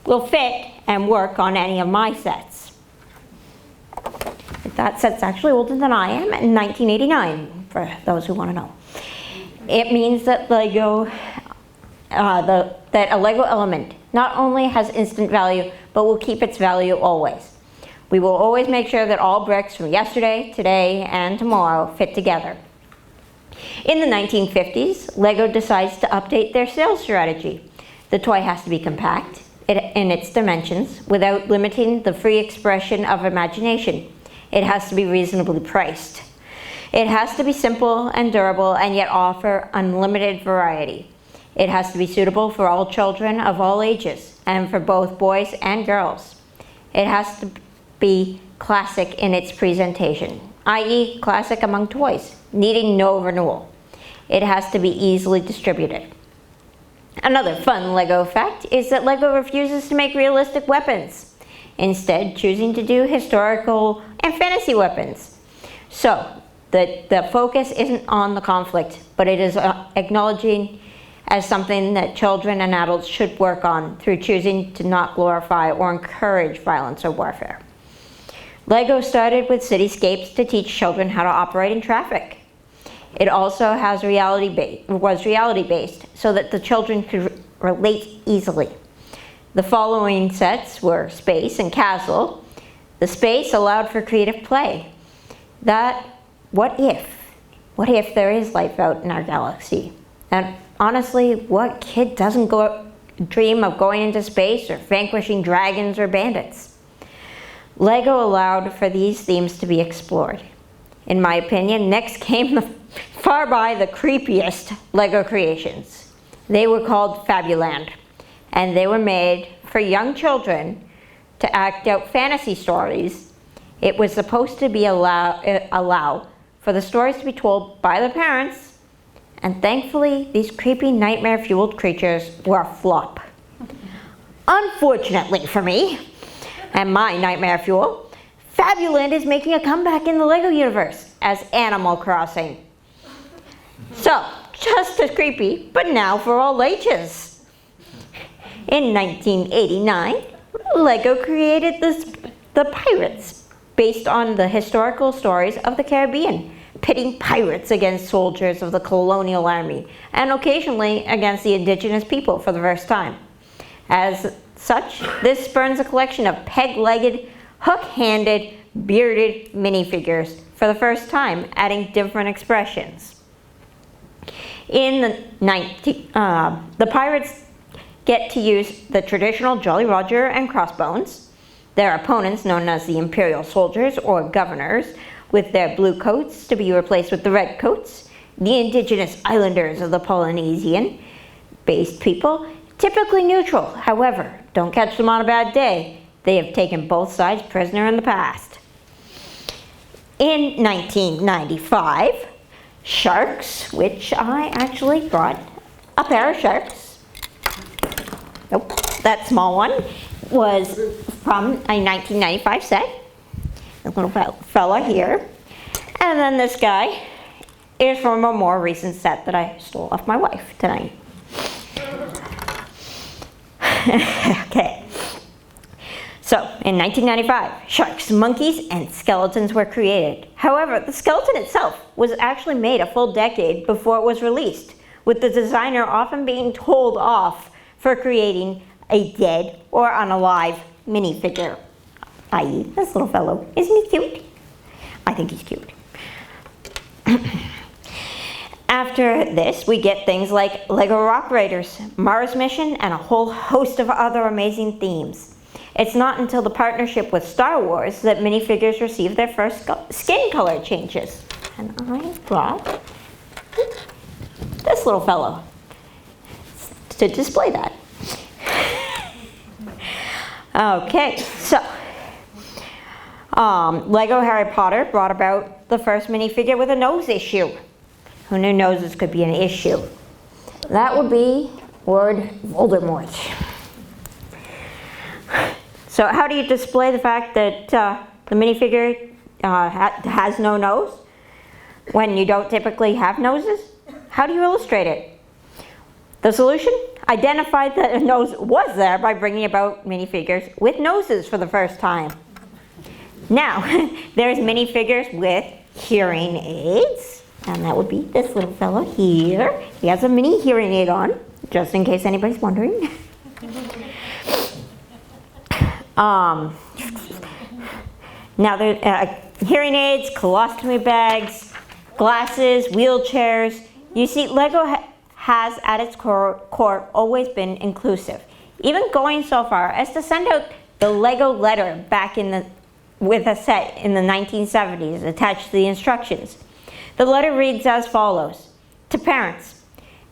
will fit and work on any of my sets. That set's actually older than I am, in 1989, for those who want to know. It means that that a Lego element not only has instant value, but will keep its value always. We will always make sure that all bricks from yesterday, today, and tomorrow fit together. In the 1950s, Lego decides to update their sales strategy. The toy has to be compact in its dimensions without limiting the free expression of imagination. It has to be reasonably priced. It has to be simple and durable and yet offer unlimited variety. It has to be suitable for all children of all ages and for both boys and girls. It has to be classic in its presentation, i.e. classic among toys, needing no renewal. It has to be easily distributed. Another fun Lego fact is that Lego refuses to make realistic weapons, instead choosing to do historical and fantasy weapons. So the focus isn't on the conflict, but it is acknowledging as something that children and adults should work on through choosing to not glorify or encourage violence or warfare. Lego started with cityscapes to teach children how to operate in traffic. It also was reality-based so that the children could relate easily. The following sets were Space and Castle. The Space allowed for creative play. What if there is life out in our galaxy? And honestly, what kid doesn't dream of going into space or vanquishing dragons or bandits? Lego allowed for these themes to be explored. In my opinion, next came the creepiest Lego creations. They were called Fabuland, and they were made for young children to act out fantasy stories. It was supposed to be allow for the stories to be told by the parents, and thankfully, these creepy nightmare-fueled creatures were a flop. Unfortunately for me, and my nightmare fuel, Fabuland is making a comeback in the Lego universe as Animal Crossing. So, just as creepy, but now for all ages. In 1989, Lego created the Pirates, based on the historical stories of the Caribbean, pitting pirates against soldiers of the colonial army, and occasionally against the indigenous people for the first time. As such, this spurns a collection of peg-legged, hook-handed, bearded minifigures for the first time, adding different expressions. In the pirates get to use the traditional Jolly Roger and crossbones, their opponents known as the Imperial Soldiers or Governors, with their blue coats to be replaced with the red coats, the indigenous islanders of the Polynesian-based people, typically neutral. However, don't catch them on a bad day. They have taken both sides prisoner in the past. In 1995, sharks, which I actually brought a pair of sharks. Nope, that small one was from a 1995 set. The little fella here. And then this guy is from a more recent set that I stole off my wife tonight. Okay. So, in 1995, sharks, monkeys, and skeletons were created. However, the skeleton itself was actually made a full decade before it was released, with the designer often being told off for creating a dead or unalive minifigure. I.e., this little fellow. Isn't he cute? I think he's cute. After this, we get things like Lego Rock Raiders, Mars Mission, and a whole host of other amazing themes. It's not until the partnership with Star Wars that minifigures receive their first skin color changes. And I brought this little fellow to display that. Lego Harry Potter brought about the first minifigure with a nose issue. Who knew noses could be an issue? That would be Lord Voldemort. So how do you display the fact that the minifigure has no nose when you don't typically have noses? How do you illustrate it? The solution? Identify that a nose was there by bringing about minifigures with noses for the first time. Now, there's minifigures with hearing aids, and that would be this little fellow here. He has a mini hearing aid on, just in case anybody's wondering. Now, there hearing aids, colostomy bags, glasses, wheelchairs. You see, Lego has at its core always been inclusive, even going so far as to send out the Lego letter back with a set in the 1970s attached to the instructions. The letter reads as follows: to parents,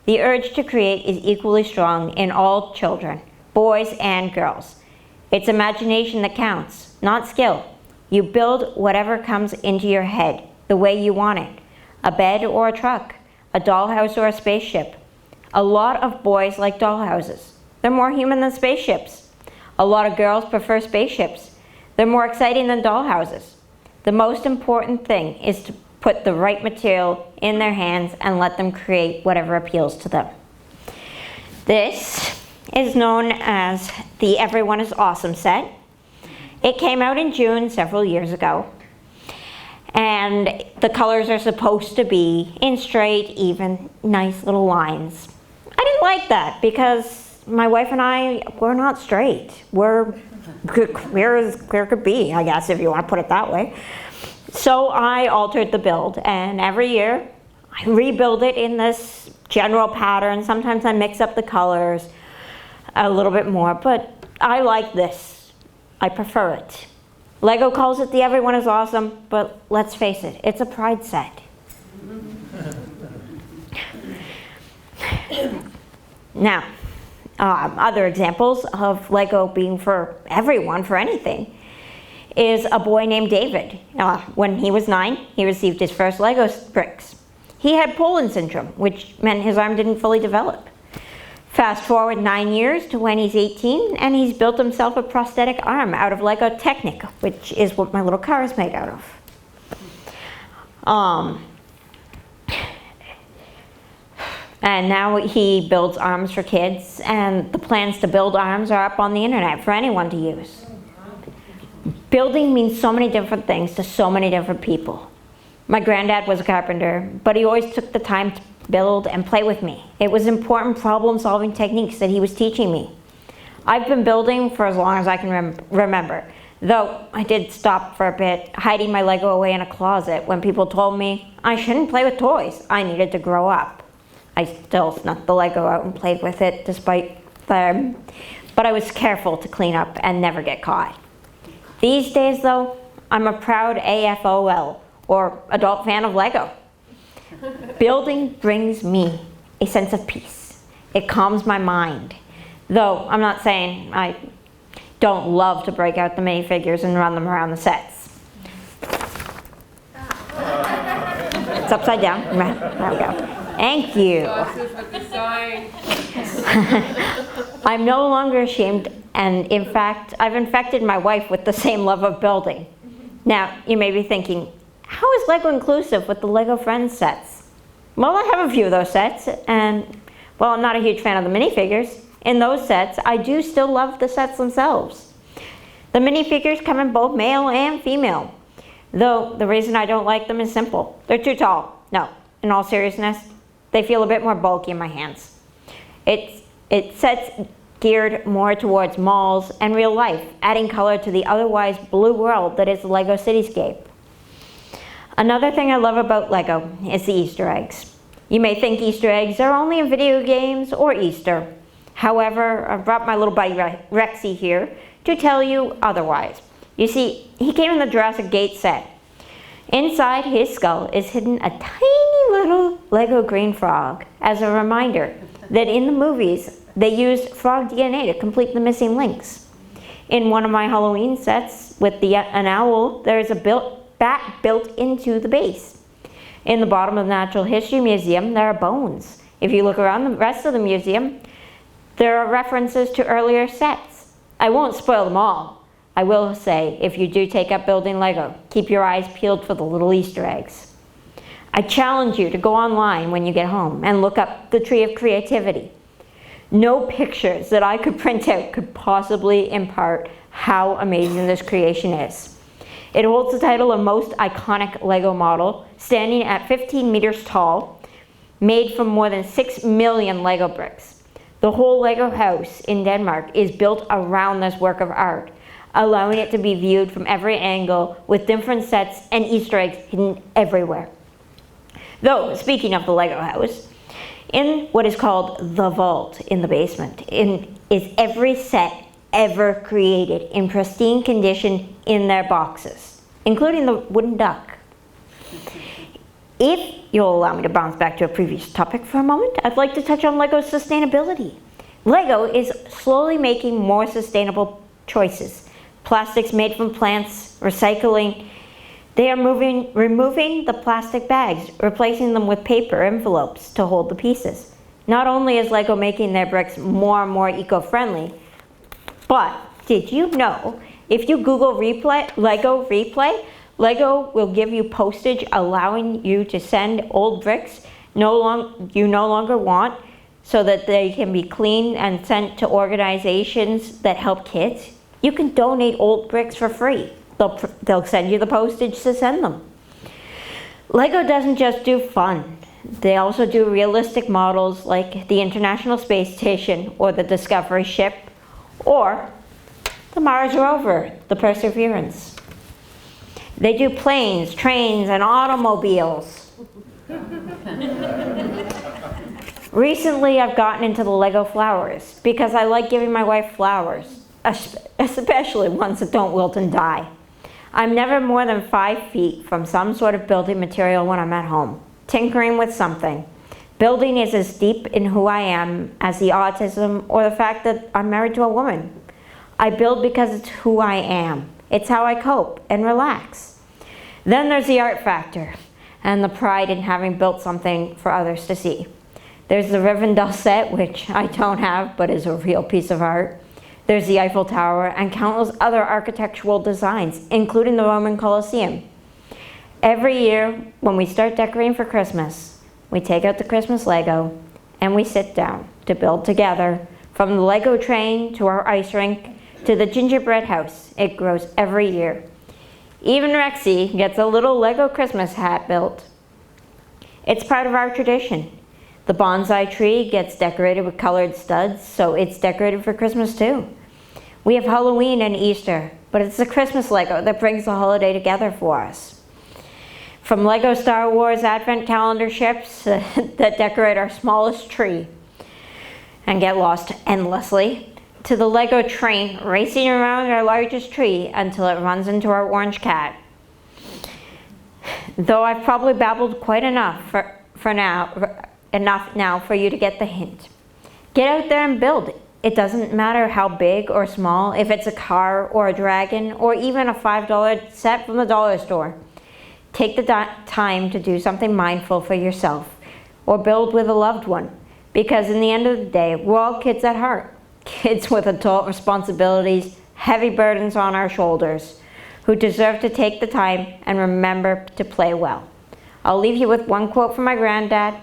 the urge to create is equally strong in all children, boys and girls. It's imagination that counts, not skill. You build whatever comes into your head, the way you want it. A bed or a truck, a dollhouse or a spaceship. A lot of boys like dollhouses. They're more human than spaceships. A lot of girls prefer spaceships. They're more exciting than dollhouses. The most important thing is to put the right material in their hands and let them create whatever appeals to them. This is known as the Everyone is Awesome set. It came out in June several years ago. And the colors are supposed to be in straight, even, nice little lines. I didn't like that because my wife and I, we're not straight. We're queer as queer could be, I guess, if you want to put it that way. So I altered the build, and every year I rebuild it in this general pattern. Sometimes I mix up the colors a little bit more, but I like this. I prefer it. Lego calls it the Everyone is Awesome, but let's face it, it's a pride set. Now, other examples of Lego being for everyone, for anything, is a boy named David. When he was 9, he received his first Lego bricks. He had Poland syndrome, which meant his arm didn't fully develop. Fast forward 9 years to when he's 18, and he's built himself a prosthetic arm out of Lego Technic, which is what my little car is made out of. And now he builds arms for kids, and the plans to build arms are up on the internet for anyone to use. Building means so many different things to so many different people. My granddad was a carpenter, but he always took the time to build and play with me. It was important problem-solving techniques that he was teaching me. I've been building for as long as I can remember, though I did stop for a bit, hiding my Lego away in a closet when people told me I shouldn't play with toys. I needed to grow up. I still snuck the Lego out and played with it despite them, but I was careful to clean up and never get caught. These days though, I'm a proud AFOL, or adult fan of Lego. Building brings me a sense of peace. It calms my mind. Though I'm not saying I don't love to break out the minifigures and run them around the sets. It's upside down. There we go. Thank you. I'm no longer ashamed, and in fact, I've infected my wife with the same love of building. Now, you may be thinking, how is Lego inclusive with the Lego Friends sets? Well, I have a few of those sets, and, well, I'm not a huge fan of the minifigures. In those sets, I do still love the sets themselves. The minifigures come in both male and female, though the reason I don't like them is simple. They're too tall. No, in all seriousness, they feel a bit more bulky in my hands. It sets geared more towards malls and real life, adding color to the otherwise blue world that is the Lego cityscape. Another thing I love about Lego is the Easter eggs. You may think Easter eggs are only in video games or Easter. However, I brought my little buddy Rexy here to tell you otherwise. You see, he came in the Jurassic Gate set. Inside his skull is hidden a tiny little Lego green frog as a reminder that in the movies they used frog DNA to complete the missing links. In one of my Halloween sets with an owl, there is a bat built into the base. In the bottom of the Natural History Museum, there are bones. If you look around the rest of the museum, there are references to earlier sets. I won't spoil them all. I will say, if you do take up building Lego, keep your eyes peeled for the little Easter eggs. I challenge you to go online when you get home and look up the Tree of Creativity. No pictures that I could print out could possibly impart how amazing this creation is. It holds the title of Most Iconic Lego Model, standing at 15 meters tall, made from more than 6 million Lego bricks. The whole Lego house in Denmark is built around this work of art, allowing it to be viewed from every angle with different sets and Easter eggs hidden everywhere. Though, speaking of the Lego house, in what is called the vault in the basement is every set ever created in pristine condition in their boxes, including the wooden duck. If you'll allow me to bounce back to a previous topic for a moment, I'd like to touch on Lego's sustainability. Lego is slowly making more sustainable choices. Plastics made from plants, recycling. They are removing the plastic bags, replacing them with paper envelopes to hold the pieces. Not only is Lego making their bricks more and more eco-friendly, but did you know if you Google Lego Replay, Lego will give you postage allowing you to send old bricks you no longer want so that they can be cleaned and sent to organizations that help kids? You can donate old bricks for free. They'll send you the postage to send them. Lego doesn't just do fun. They also do realistic models like the International Space Station or the Discovery ship or the Mars rover, the Perseverance. They do planes, trains, and automobiles. Recently, I've gotten into the Lego flowers because I like giving my wife flowers, especially ones that don't wilt and die. I'm never more than 5 feet from some sort of building material when I'm at home, tinkering with something. Building is as deep in who I am as the autism or the fact that I'm married to a woman. I build because it's who I am. It's how I cope and relax. Then there's the art factor and the pride in having built something for others to see. There's the Rivendell set, which I don't have, but is a real piece of art. There's the Eiffel Tower and countless other architectural designs, including the Roman Colosseum. Every year, when we start decorating for Christmas, we take out the Christmas Lego and we sit down to build together, from the Lego train to our ice rink to the gingerbread house. It grows every year. Even Rexy gets a little Lego Christmas hat built. It's part of our tradition. The bonsai tree gets decorated with colored studs, so it's decorated for Christmas too. We have Halloween and Easter, but it's the Christmas Lego that brings the holiday together for us. From Lego Star Wars Advent calendar ships that decorate our smallest tree and get lost endlessly, to the Lego train racing around our largest tree until it runs into our orange cat. Though I've probably babbled quite enough enough now for you to get the hint. Get out there and build. It doesn't matter how big or small, if it's a car or a dragon or even a $5 set from the dollar store. Take the time to do something mindful for yourself or build with a loved one, because in the end of the day, we're all kids at heart. Kids with adult responsibilities, heavy burdens on our shoulders, who deserve to take the time and remember to play well. I'll leave you with one quote from my granddad.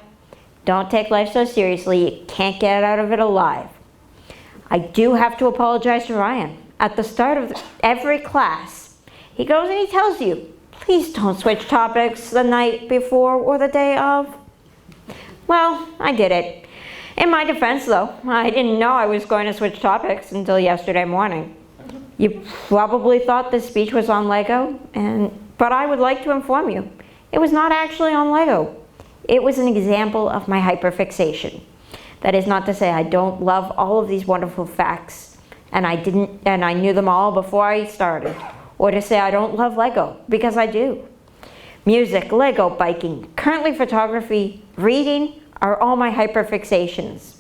Don't take life so seriously, you can't get out of it alive. I do have to apologize to Ryan. At the start of every class, he goes and he tells you, please don't switch topics the night before or the day of. Well, I did it. In my defense though, I didn't know I was going to switch topics until yesterday morning. You probably thought this speech was on Lego, but I would like to inform you, it was not actually on Lego. It was an example of my hyperfixation. That is not to say I don't love all of these wonderful facts, and I knew them all before I started, or to say I don't love Lego, because I do. Music, Lego, biking, currently photography, reading are all my hyperfixations.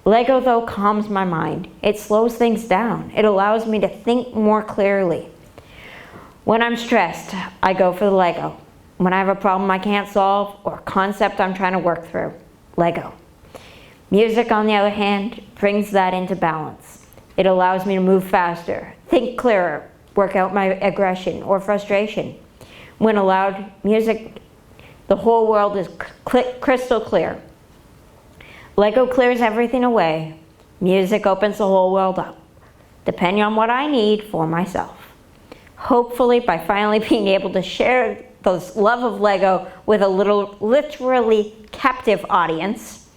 Lego, though, calms my mind. It slows things down. It allows me to think more clearly. When I'm stressed, I go for the Lego. When I have a problem I can't solve or a concept I'm trying to work through, Lego. Music, on the other hand, brings that into balance. It allows me to move faster, think clearer, work out my aggression or frustration. When allowed music, the whole world is crystal clear. Lego clears everything away. Music opens the whole world up, depending on what I need for myself. Hopefully, by finally being able to share this love of Lego with a literally captive audience,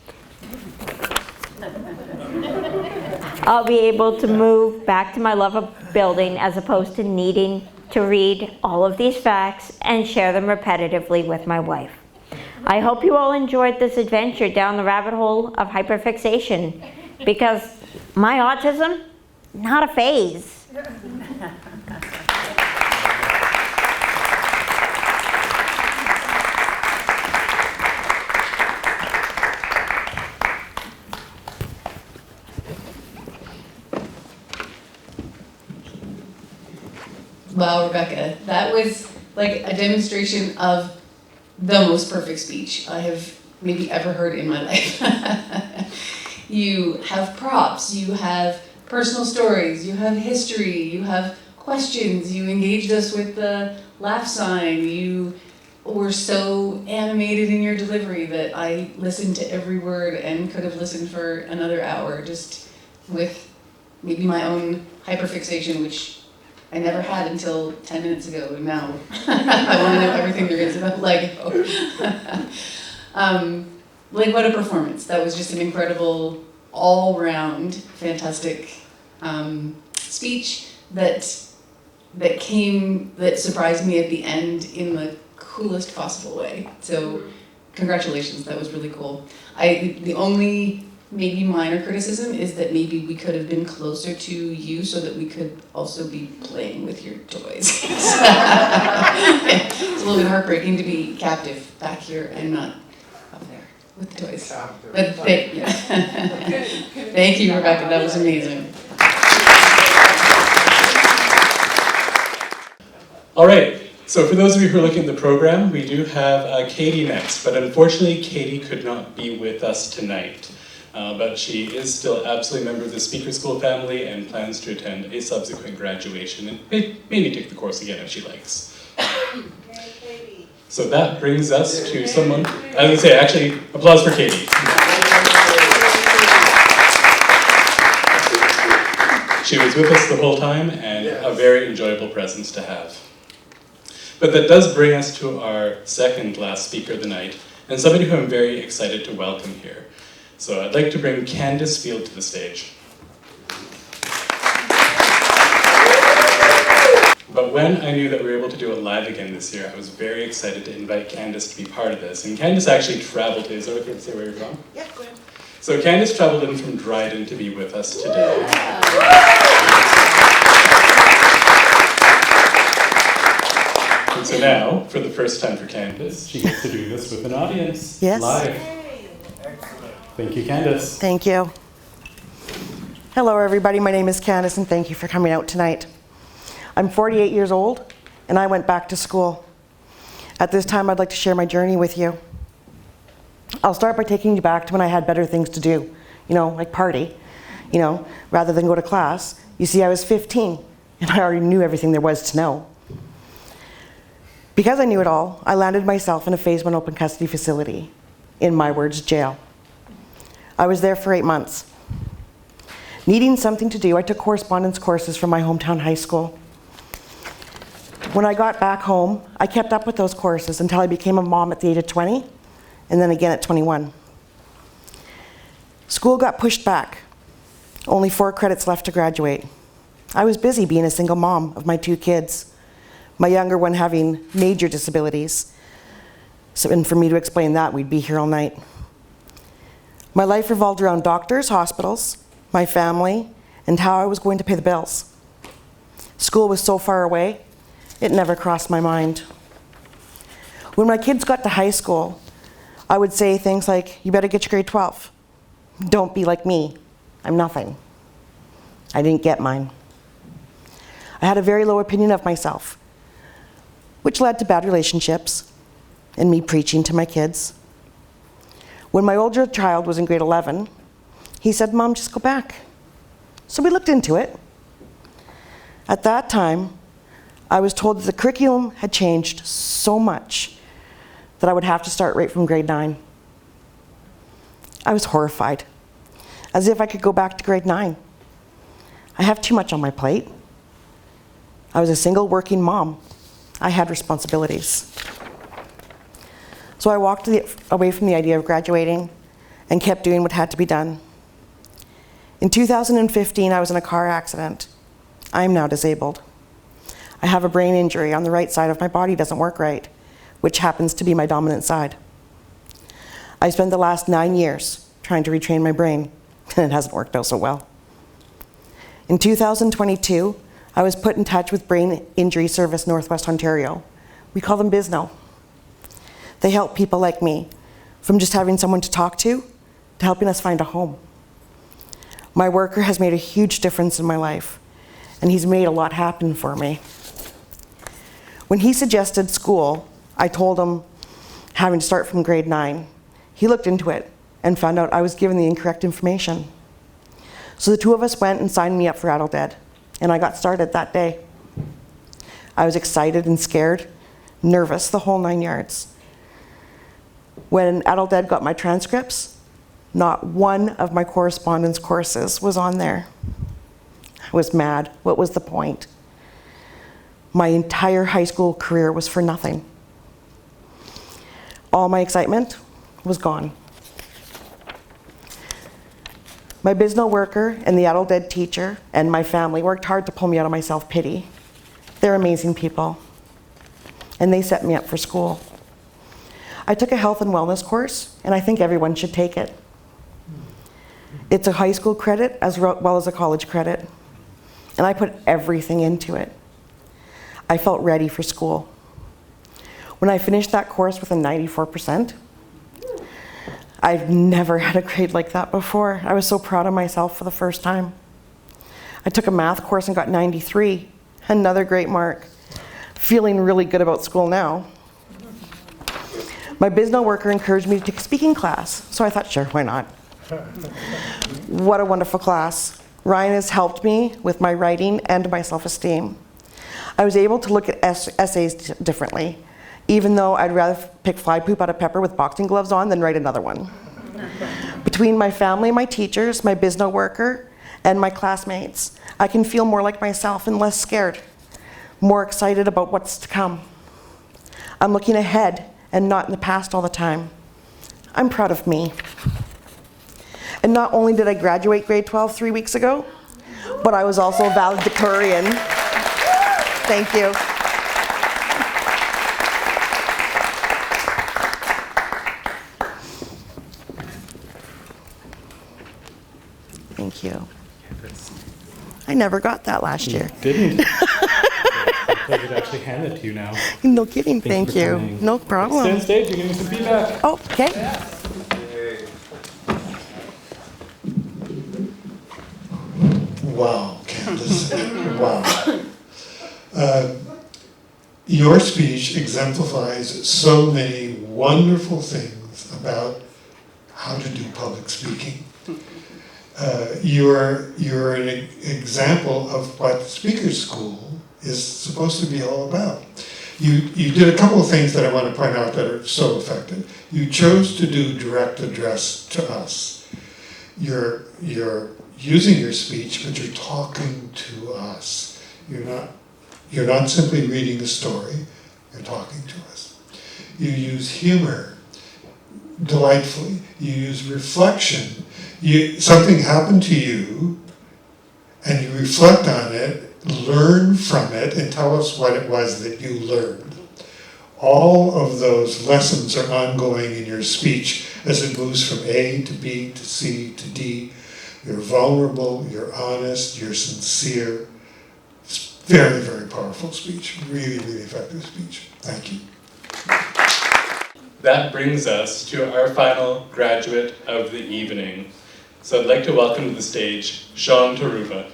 I'll be able to move back to my love of building as opposed to needing to read all of these facts and share them repetitively with my wife. I hope you all enjoyed this adventure down the rabbit hole of hyperfixation, because my autism, not a phase. Wow, Rebecca, that was like a demonstration of the most perfect speech I have maybe ever heard in my life. You have props, you have personal stories, you have history, you have questions, you engaged us with the laugh sign, you were so animated in your delivery that I listened to every word and could have listened for another hour just with maybe my own hyperfixation, which I never had until 10 minutes ago, and now I want to know everything there is about Lego. Like, what a performance. That was just an incredible, all-round, fantastic speech that surprised me at the end in the coolest possible way. So, congratulations, that was really cool. The only maybe minor criticism is that maybe we could have been closer to you so that we could also be playing with your toys. It's a little bit heartbreaking to be captive back here and not up there with the toys. But thank you, Rebecca, that was amazing. All right, so for those of you who are looking at the program, we do have Katie next, but unfortunately Katie could not be with us tonight. But she is still absolutely a member of the Speaker School family and plans to attend a subsequent graduation and maybe take the course again if she likes. So that brings us to someone, I was going to say, actually, applause for Katie. She was with us the whole time and a very enjoyable presence to have. But that does bring us to our second last speaker of the night, and somebody who I'm very excited to welcome here. So I'd like to bring Candace Field to the stage. But when I knew that we were able to do it live again this year, I was very excited to invite Candace to be part of this. And Candace actually traveled, is it okay to say where you're from? Yeah, go ahead. So Candace traveled in from Dryden to be with us today. And so now, for the first time for Candace, she gets to do this with an audience, yes. Live. Thank you, Candace. Thank you. Hello, everybody. My name is Candace, and thank you for coming out tonight. I'm 48 years old, and I went back to school. At this time, I'd like to share my journey with you. I'll start by taking you back to when I had better things to do, like party, rather than go to class. You see, I was 15, and I already knew everything there was to know. Because I knew it all, I landed myself in a Phase 1 open custody facility. In my words, jail. I was there for 8 months. Needing something to do, I took correspondence courses from my hometown high school. When I got back home, I kept up with those courses until I became a mom at the age of 20, and then again at 21. School got pushed back. Only 4 credits left to graduate. I was busy being a single mom of my 2 kids, my younger one having major disabilities. And for me to explain that, we'd be here all night. My life revolved around doctors, hospitals, my family, and how I was going to pay the bills. School was so far away, it never crossed my mind. When my kids got to high school, I would say things like, you better get your grade 12. Don't be like me. I'm nothing. I didn't get mine. I had a very low opinion of myself, which led to bad relationships and me preaching to my kids. When my older child was in grade 11, he said, "Mom, just go back." So we looked into it. At that time, I was told that the curriculum had changed so much that I would have to start right from grade 9. I was horrified, as if I could go back to grade 9. I have too much on my plate. I was a single working mom. I had responsibilities. So I walked away from the idea of graduating and kept doing what had to be done. In 2015, I was in a car accident. I am now disabled. I have a brain injury on the right side of my body doesn't work right, which happens to be my dominant side. I spent the last 9 years trying to retrain my brain, and it hasn't worked out so well. In 2022, I was put in touch with Brain Injury Service Northwest Ontario. We call them BISNO. They help people like me, from just having someone to talk to helping us find a home. My worker has made a huge difference in my life, and he's made a lot happen for me. When he suggested school, I told him having to start from grade 9. He looked into it and found out I was given the incorrect information. So the two of us went and signed me up for Adult Ed, and I got started that day. I was excited and scared, nervous, the whole 9 yards. When Adult Ed got my transcripts, not one of my correspondence courses was on there. I was mad. What was the point? My entire high school career was for nothing. All my excitement was gone. My BISNO worker and the Adult Ed teacher and my family worked hard to pull me out of my self-pity. They're amazing people, and they set me up for school. I took a health and wellness course, and I think everyone should take it. It's a high school credit as well as a college credit, and I put everything into it. I felt ready for school. When I finished that course with a 94%, I've never had a grade like that before. I was so proud of myself for the first time. I took a math course and got 93, another great mark. Feeling really good about school now. My BISNO worker encouraged me to take a speaking class, so I thought, sure, why not? What a wonderful class. Ryan has helped me with my writing and my self-esteem. I was able to look at essays differently, even though I'd rather pick fly poop out of pepper with boxing gloves on than write another one. Between my family, my teachers, my BISNO worker, and my classmates, I can feel more like myself and less scared, more excited about what's to come. I'm looking ahead and not in the past all the time. I'm proud of me. And not only did I graduate grade 12 3 weeks ago, but I was also a valedictorian. Thank you. Thank you. I never got that last year. Didn't? I could actually hand it to you now. No kidding, thank you. Coming. No problem. Stay on stage, you give me some feedback. Oh, okay. Wow, Candace, wow. Your speech exemplifies so many wonderful things about how to do public speaking. You're an example of what Speaker's School is supposed to be all about. You did a couple of things that I want to point out that are so effective. You chose to do direct address to us. You're using your speech, but you're talking to us. You're not simply reading a story, you're talking to us. You use humor delightfully. You use reflection. Something happened to you, and you reflect on it, learn from it, and tell us what it was that you learned. All of those lessons are ongoing in your speech as it moves from A to B to C to D. You're vulnerable, you're honest, you're sincere. It's very, very powerful speech. Really, really effective speech. Thank you. That brings us to our final graduate of the evening. So I'd like to welcome to the stage Sean Taruba.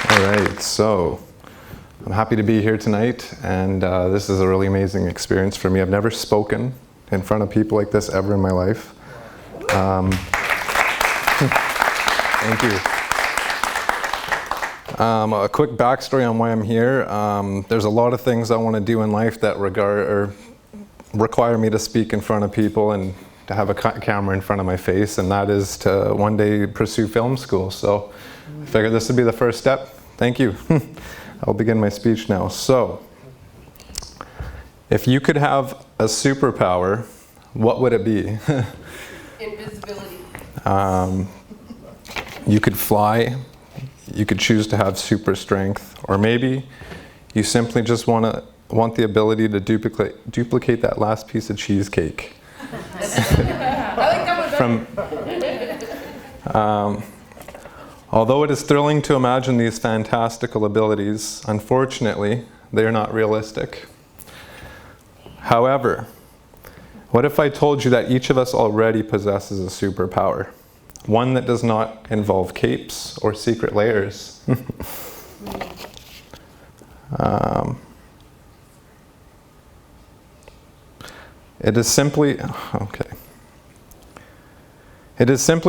All right, so I'm happy to be here tonight, and this is a really amazing experience for me. I've never spoken in front of people like this ever in my life. Thank you. A quick backstory on why I'm here. There's a lot of things I want to do in life that require me to speak in front of people and to have a camera in front of my face, and that is to one day pursue film school. So I figured this would be the first step. Thank you. I'll begin my speech now. So, if you could have a superpower, what would it be? Invisibility. You could fly, you could choose to have super strength, or maybe you simply just want the ability to duplicate that last piece of cheesecake. I like that one better. Although it is thrilling to imagine these fantastical abilities, unfortunately, they are not realistic. However, what if I told you that each of us already possesses a superpower? One that does not involve capes or secret layers. It is simply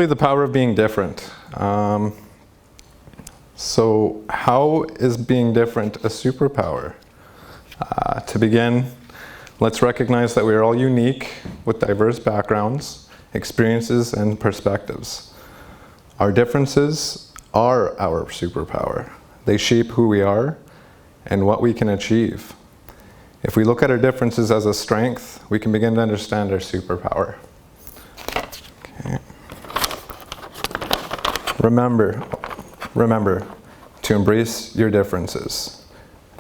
the power of being different. So how is being different a superpower? To begin, let's recognize that we are all unique with diverse backgrounds, experiences, and perspectives. Our differences are our superpower. They shape who we are and what we can achieve. If we look at our differences as a strength, we can begin to understand our superpower. Okay. Remember to embrace your differences.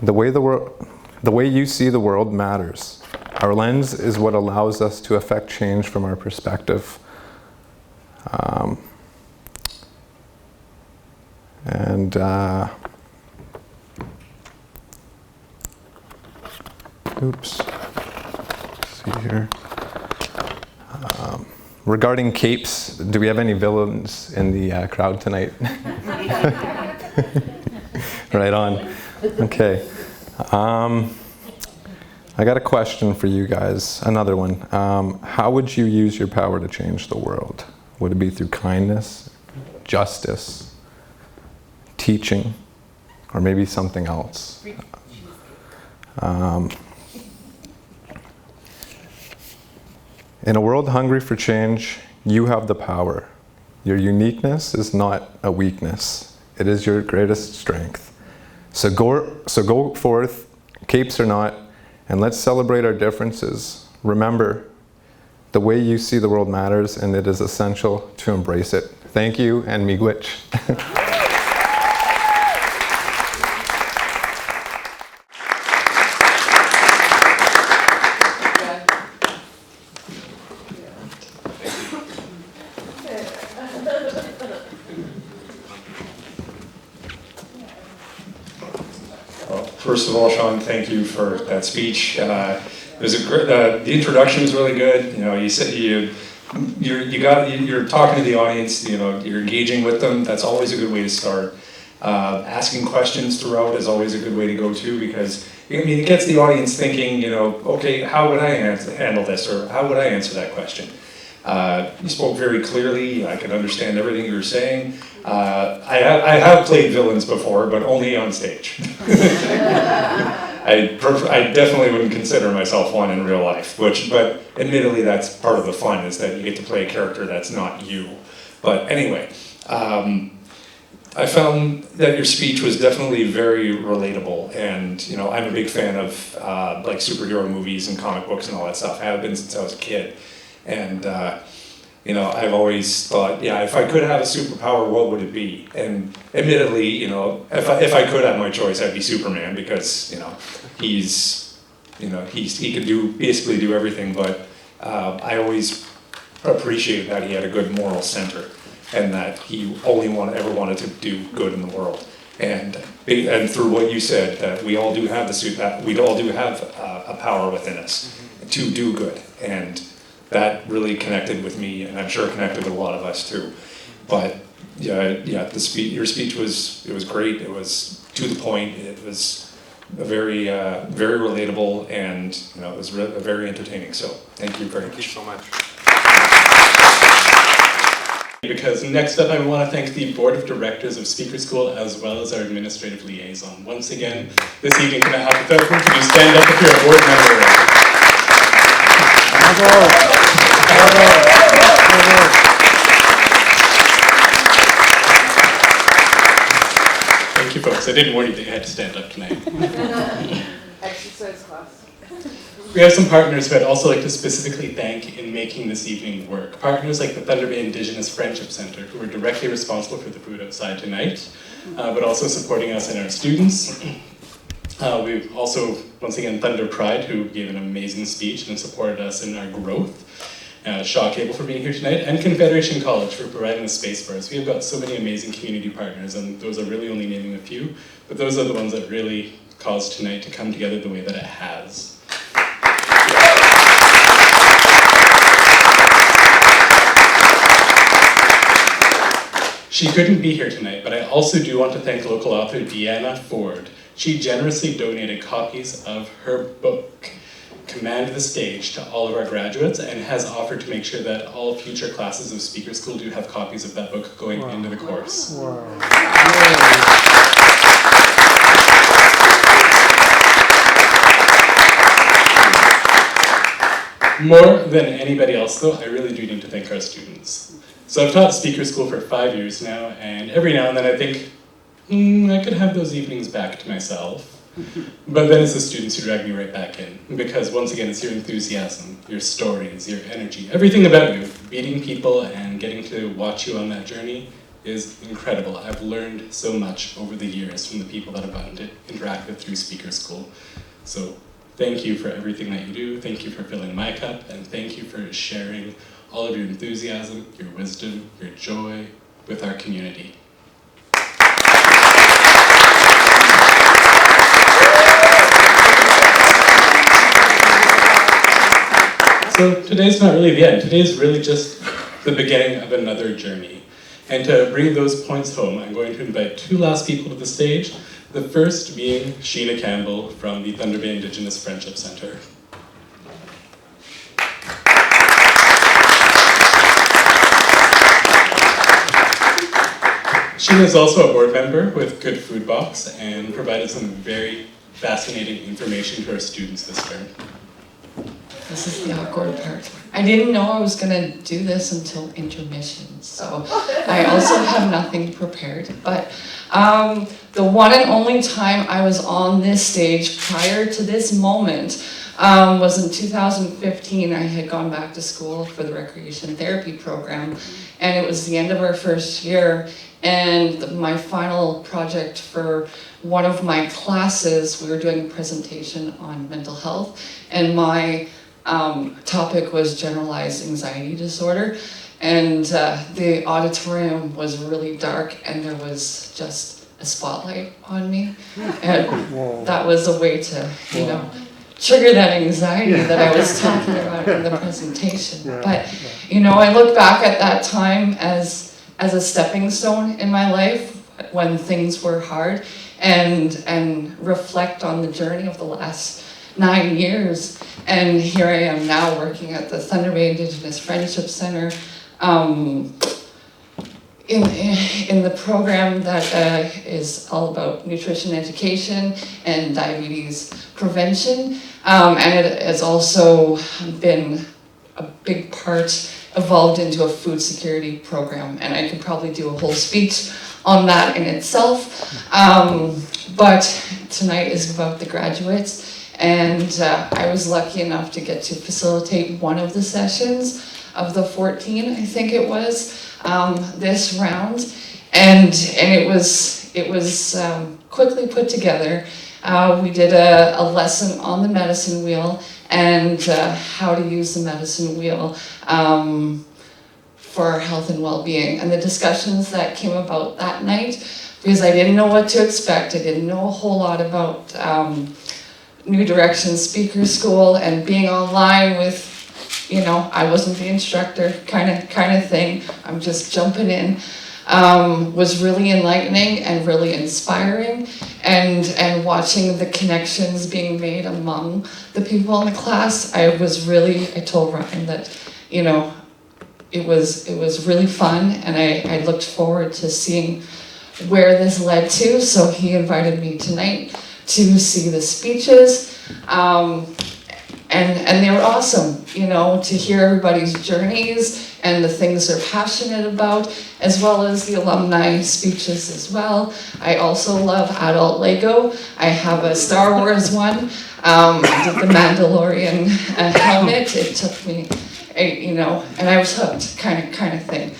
The way you see the world matters. Our lens is what allows us to affect change from our perspective. Oops. Let's see here. Regarding capes, do we have any villains in the crowd tonight? Right on. Okay. I got a question for you guys, another one. How would you use your power to change the world? Would it be through kindness, justice, teaching, or maybe something else? In a world hungry for change, you have the power. Your uniqueness is not a weakness. It is your greatest strength. So go forth, capes or not, and let's celebrate our differences. Remember, the way you see the world matters, and it is essential to embrace it. Thank you, and miigwech. First of all, Sean, thank you for that speech. It was a great. The introduction was really good. You know, you said you're talking to the audience. You know, you're engaging with them. That's always a good way to start. Asking questions throughout is always a good way to go too, because it gets the audience thinking. You know, okay, how would I handle this, or how would I answer that question? You spoke very clearly. I could understand everything you were saying. I have played villains before, but only on stage. I definitely wouldn't consider myself one in real life, but admittedly that's part of the fun, is that you get to play a character that's not you. But anyway, I found that your speech was definitely very relatable, and you know, I'm a big fan of like superhero movies and comic books and all that stuff. I have been since I was a kid. And, you know, I've always thought, yeah, if I could have a superpower, what would it be? And admittedly, you know, if I could have my choice, I'd be Superman, because, you know, he can basically do everything. But I always appreciated that he had a good moral center, and that he only ever wanted to do good in the world. And through what you said, that we all do have a power within us to do good. And that really connected with me, and I'm sure connected with a lot of us too. But yeah, your speech was great. It was to the point. It was a very relatable, and it was very entertaining. So thank you very much. Thank you so much. Because next up, I want to thank the Board of Directors of Speaker School as well as our administrative liaison. Once again, this evening, can I have the could you stand up if you're a board member? Thank you, folks. I didn't warn you that you had to stand up tonight. Exercise class. We have some partners who I'd also like to specifically thank in making this evening work. Partners like the Thunder Bay Indigenous Friendship Center, who are directly responsible for the food outside tonight, but also supporting us and our students. We've also, once again, Thunder Pride, who gave an amazing speech and supported us in our growth. Shaw Cable for being here tonight, and Confederation College for providing a space for us. We have got so many amazing community partners, and those are really only naming a few, but those are the ones that really caused tonight to come together the way that it has. She couldn't be here tonight, but I also do want to thank local author Deanna Ford. She generously donated copies of her book, Command the Stage, to all of our graduates, and has offered to make sure that all future classes of Speaker School do have copies of that book going into the course. More than anybody else, though, I really do need to thank our students. So I've taught Speaker School for 5 years now, and every now and then I think, I could have those evenings back to myself. But then it's the students who drag me right back in, because once again, it's your enthusiasm, your stories, your energy, everything about you, meeting people and getting to watch you on that journey is incredible. I've learned so much over the years from the people that I've gotten to interact with through Speaker School. So thank you for everything that you do, thank you for filling my cup, and thank you for sharing all of your enthusiasm, your wisdom, your joy with our community. So today's not really the end. Today's really just the beginning of another journey. And to bring those points home, I'm going to invite two last people to the stage. The first being Sheena Campbell from the Thunder Bay Indigenous Friendship Center. Sheena is also a board member with Good Food Box and provided some very fascinating information to our students this term. This is the awkward part. I didn't know I was going to do this until intermission, so I also have nothing prepared. But the one and only time I was on this stage prior to this moment was in 2015. I had gone back to school for the recreation therapy program, and it was the end of our first year. And my final project for one of my classes, we were doing a presentation on mental health, and my topic was generalized anxiety disorder, and the auditorium was really dark, and there was just a spotlight on me, and that was a way to, trigger that anxiety that I was talking about in the presentation. But, I look back at that time as a stepping stone in my life when things were hard, and reflect on the journey of the last 9 years. And here I am now working at the Thunder Bay Indigenous Friendship Center in the program that is all about nutrition education and diabetes prevention. And it has also been a big part, evolved into a food security program. And I could probably do a whole speech on that in itself. But tonight is about the graduates. And I was lucky enough to get to facilitate one of the sessions of the 14, I think it was, this round. And it was quickly put together. We did a lesson on the medicine wheel and how to use the medicine wheel for our health and well-being. And the discussions that came about that night, because I didn't know what to expect, I didn't know a whole lot about New Directions Speaker School, and being online with you know, I wasn't the instructor kind of thing. I'm just jumping in. Was really enlightening and really inspiring, and watching the connections being made among the people in the class. I told Ryan that, you know, it was really fun, and I looked forward to seeing where this led to. So he invited me tonight to see the speeches, and they were awesome, you know, to hear everybody's journeys and the things they're passionate about, as well as the alumni speeches as well. I also love adult Lego. I have a Star Wars one. I did the Mandalorian helmet. It took me, you know, and I was hooked, kind of thing.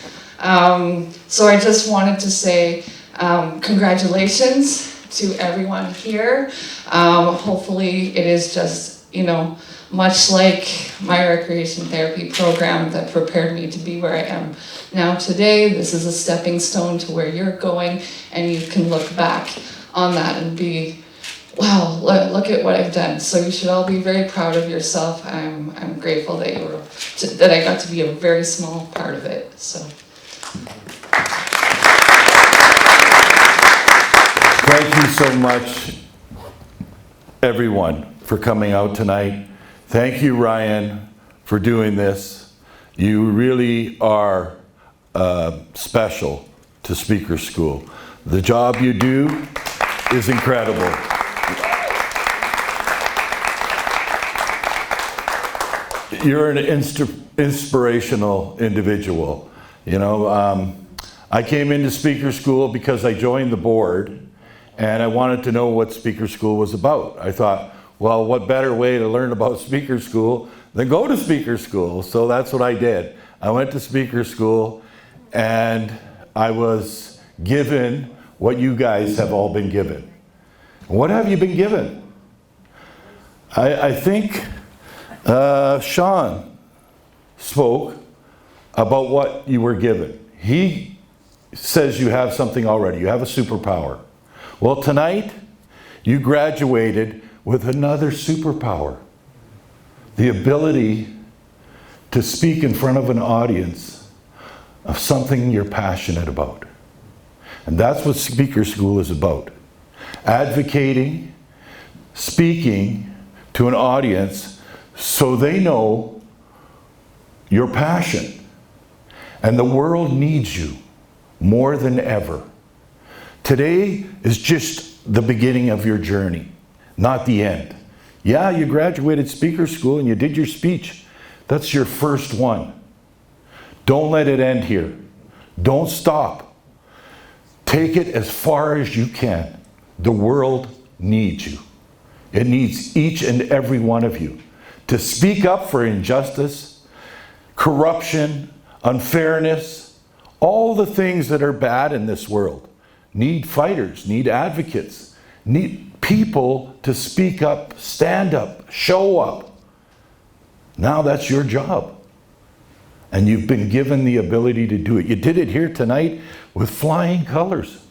So I just wanted to say congratulations to everyone here. Hopefully it is just, you know, much like my recreation therapy program that prepared me to be where I am now today. This is a stepping stone to where you're going, and you can look back on that and be, wow, look at what I've done. So you should all be very proud of yourself. I'm grateful that that I got to be a very small part of it. So. Thank you so much, everyone, for coming out tonight. Thank you, Ryan, for doing this. You really are special to Speaker School. The job you do is incredible. You're an inspirational individual. You know, I came into Speaker School because I joined the board, and I wanted to know what Speaker School was about. I thought, well, what better way to learn about Speaker School than go to Speaker School? So that's what I did. I went to Speaker School, and I was given what you guys have all been given. What have you been given? I think Sean spoke about what you were given. He says you have something already. You have a superpower. Well, tonight, you graduated with another superpower. The ability to speak in front of an audience of something you're passionate about. And that's what Speaker School is about. Advocating, speaking to an audience so they know your passion. And the world needs you more than ever. Today is just the beginning of your journey, not the end. Yeah, you graduated Speaker School and you did your speech. That's your first one. Don't let it end here. Don't stop. Take it as far as you can. The world needs you. It needs each and every one of you to speak up for injustice, corruption, unfairness, all the things that are bad in this world. Need fighters, need advocates, need people to speak up, stand up, show up. Now that's your job. And you've been given the ability to do it. You did it here tonight with flying colors.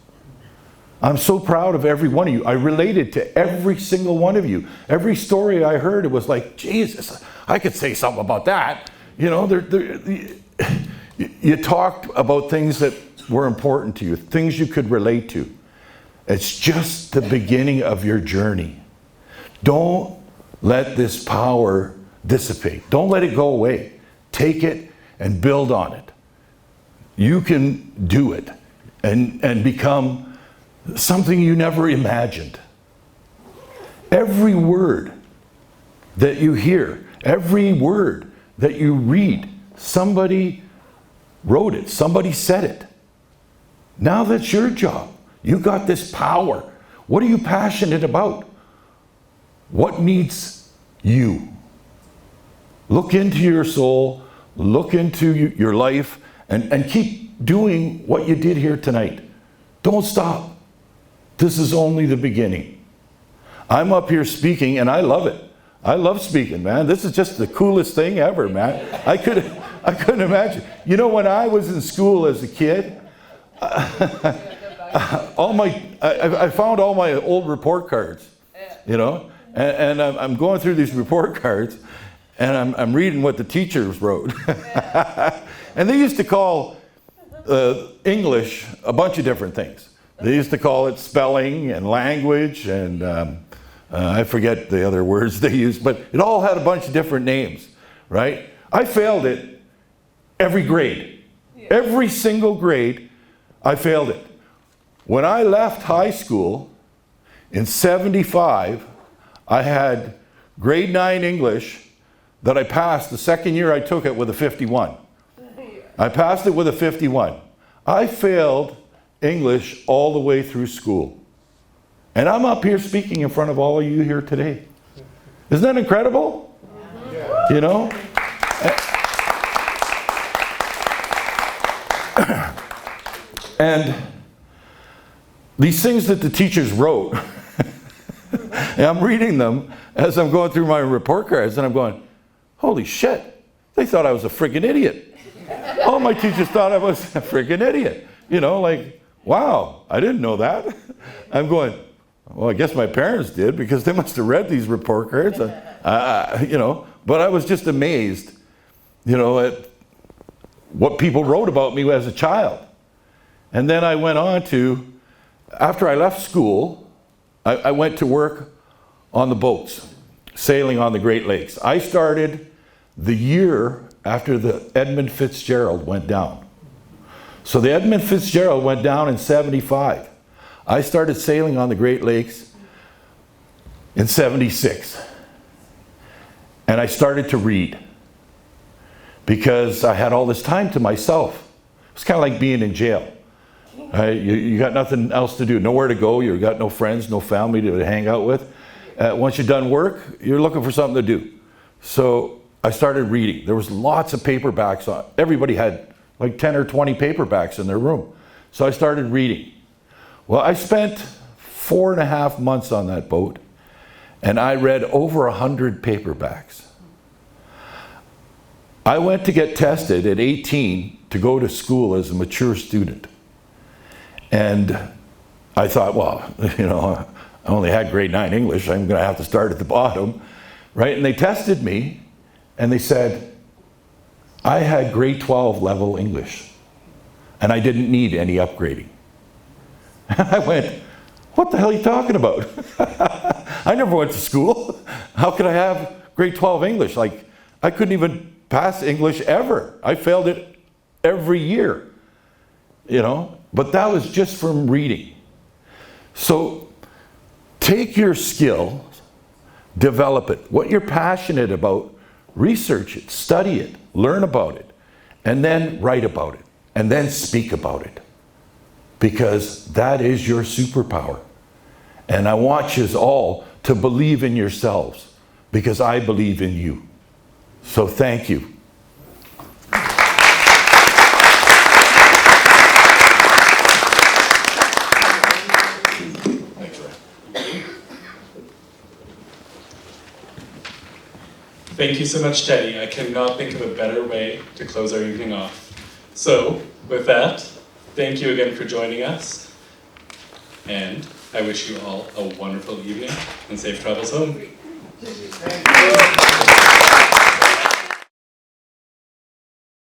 I'm so proud of every one of you. I related to every single one of you. Every story I heard, it was like, Jesus, I could say something about that. You know, you talked about things that were important to you, things you could relate to. It's just the beginning of your journey. Don't let this power dissipate. Don't let it go away. Take it and build on it. You can do it and become something you never imagined. Every word that you hear, every word that you read, somebody wrote it, somebody said it. Now that's your job. You got this power. What are you passionate about? What needs you? Look into your soul, look into your life, and keep doing what you did here tonight. Don't stop. This is only the beginning. I'm up here speaking, and I love it. I love speaking, man. This is just the coolest thing ever, man. I couldn't imagine. You know, when I was in school as a kid, I found all my old report cards, you know, and I'm going through these report cards, and I'm reading what the teachers wrote. And they used to call English a bunch of different things. They used to call it spelling and language, and I forget the other words they used, but it all had a bunch of different names, right? I failed it every grade. Every single grade, I failed it. When I left high school in '75, I had grade 9 English that I passed the second year I took it with a 51. I passed it with a 51. I failed English all the way through school. And I'm up here speaking in front of all of you here today. Isn't that incredible? Yeah. You know? And these things that the teachers wrote, and I'm reading them as I'm going through my report cards, and I'm going, holy shit, they thought I was a friggin' idiot. All my teachers thought I was a friggin' idiot. You know, like, wow, I didn't know that. I'm going, well, I guess my parents did, because they must have read these report cards. You know, but I was just amazed, you know, at what people wrote about me as a child. And then I went on to, after I left school, I went to work on the boats, sailing on the Great Lakes. I started the year after the Edmund Fitzgerald went down. So the Edmund Fitzgerald went down in '75. I started sailing on the Great Lakes in '76. And I started to read because I had all this time to myself. It's kind of like being in jail. Right? You got nothing else to do, nowhere to go, you got no friends, no family to hang out with. Once you're done work, you're looking for something to do. So I started reading. There was lots of paperbacks on. Everybody had like 10 or 20 paperbacks in their room. So I started reading. Well, I spent 4.5 months on that boat, and I read over 100 paperbacks. I went to get tested at 18 to go to school as a mature student. And I thought, well, you know, I only had grade 9 English, I'm going to have to start at the bottom, right? And they tested me, and they said, I had grade 12 level English, and I didn't need any upgrading. And I went, what the hell are you talking about? I never went to school. How could I have grade 12 English? Like, I couldn't even pass English ever. I failed it every year, you know? But that was just from reading. So take your skill, develop it. What you're passionate about, research it, study it, learn about it, and then write about it, and then speak about it. Because that is your superpower. And I want you all to believe in yourselves, because I believe in you. So thank you. Thank you so much, Teddy. I cannot think of a better way to close our evening off. So, with that, thank you again for joining us. And I wish you all a wonderful evening and safe travels home.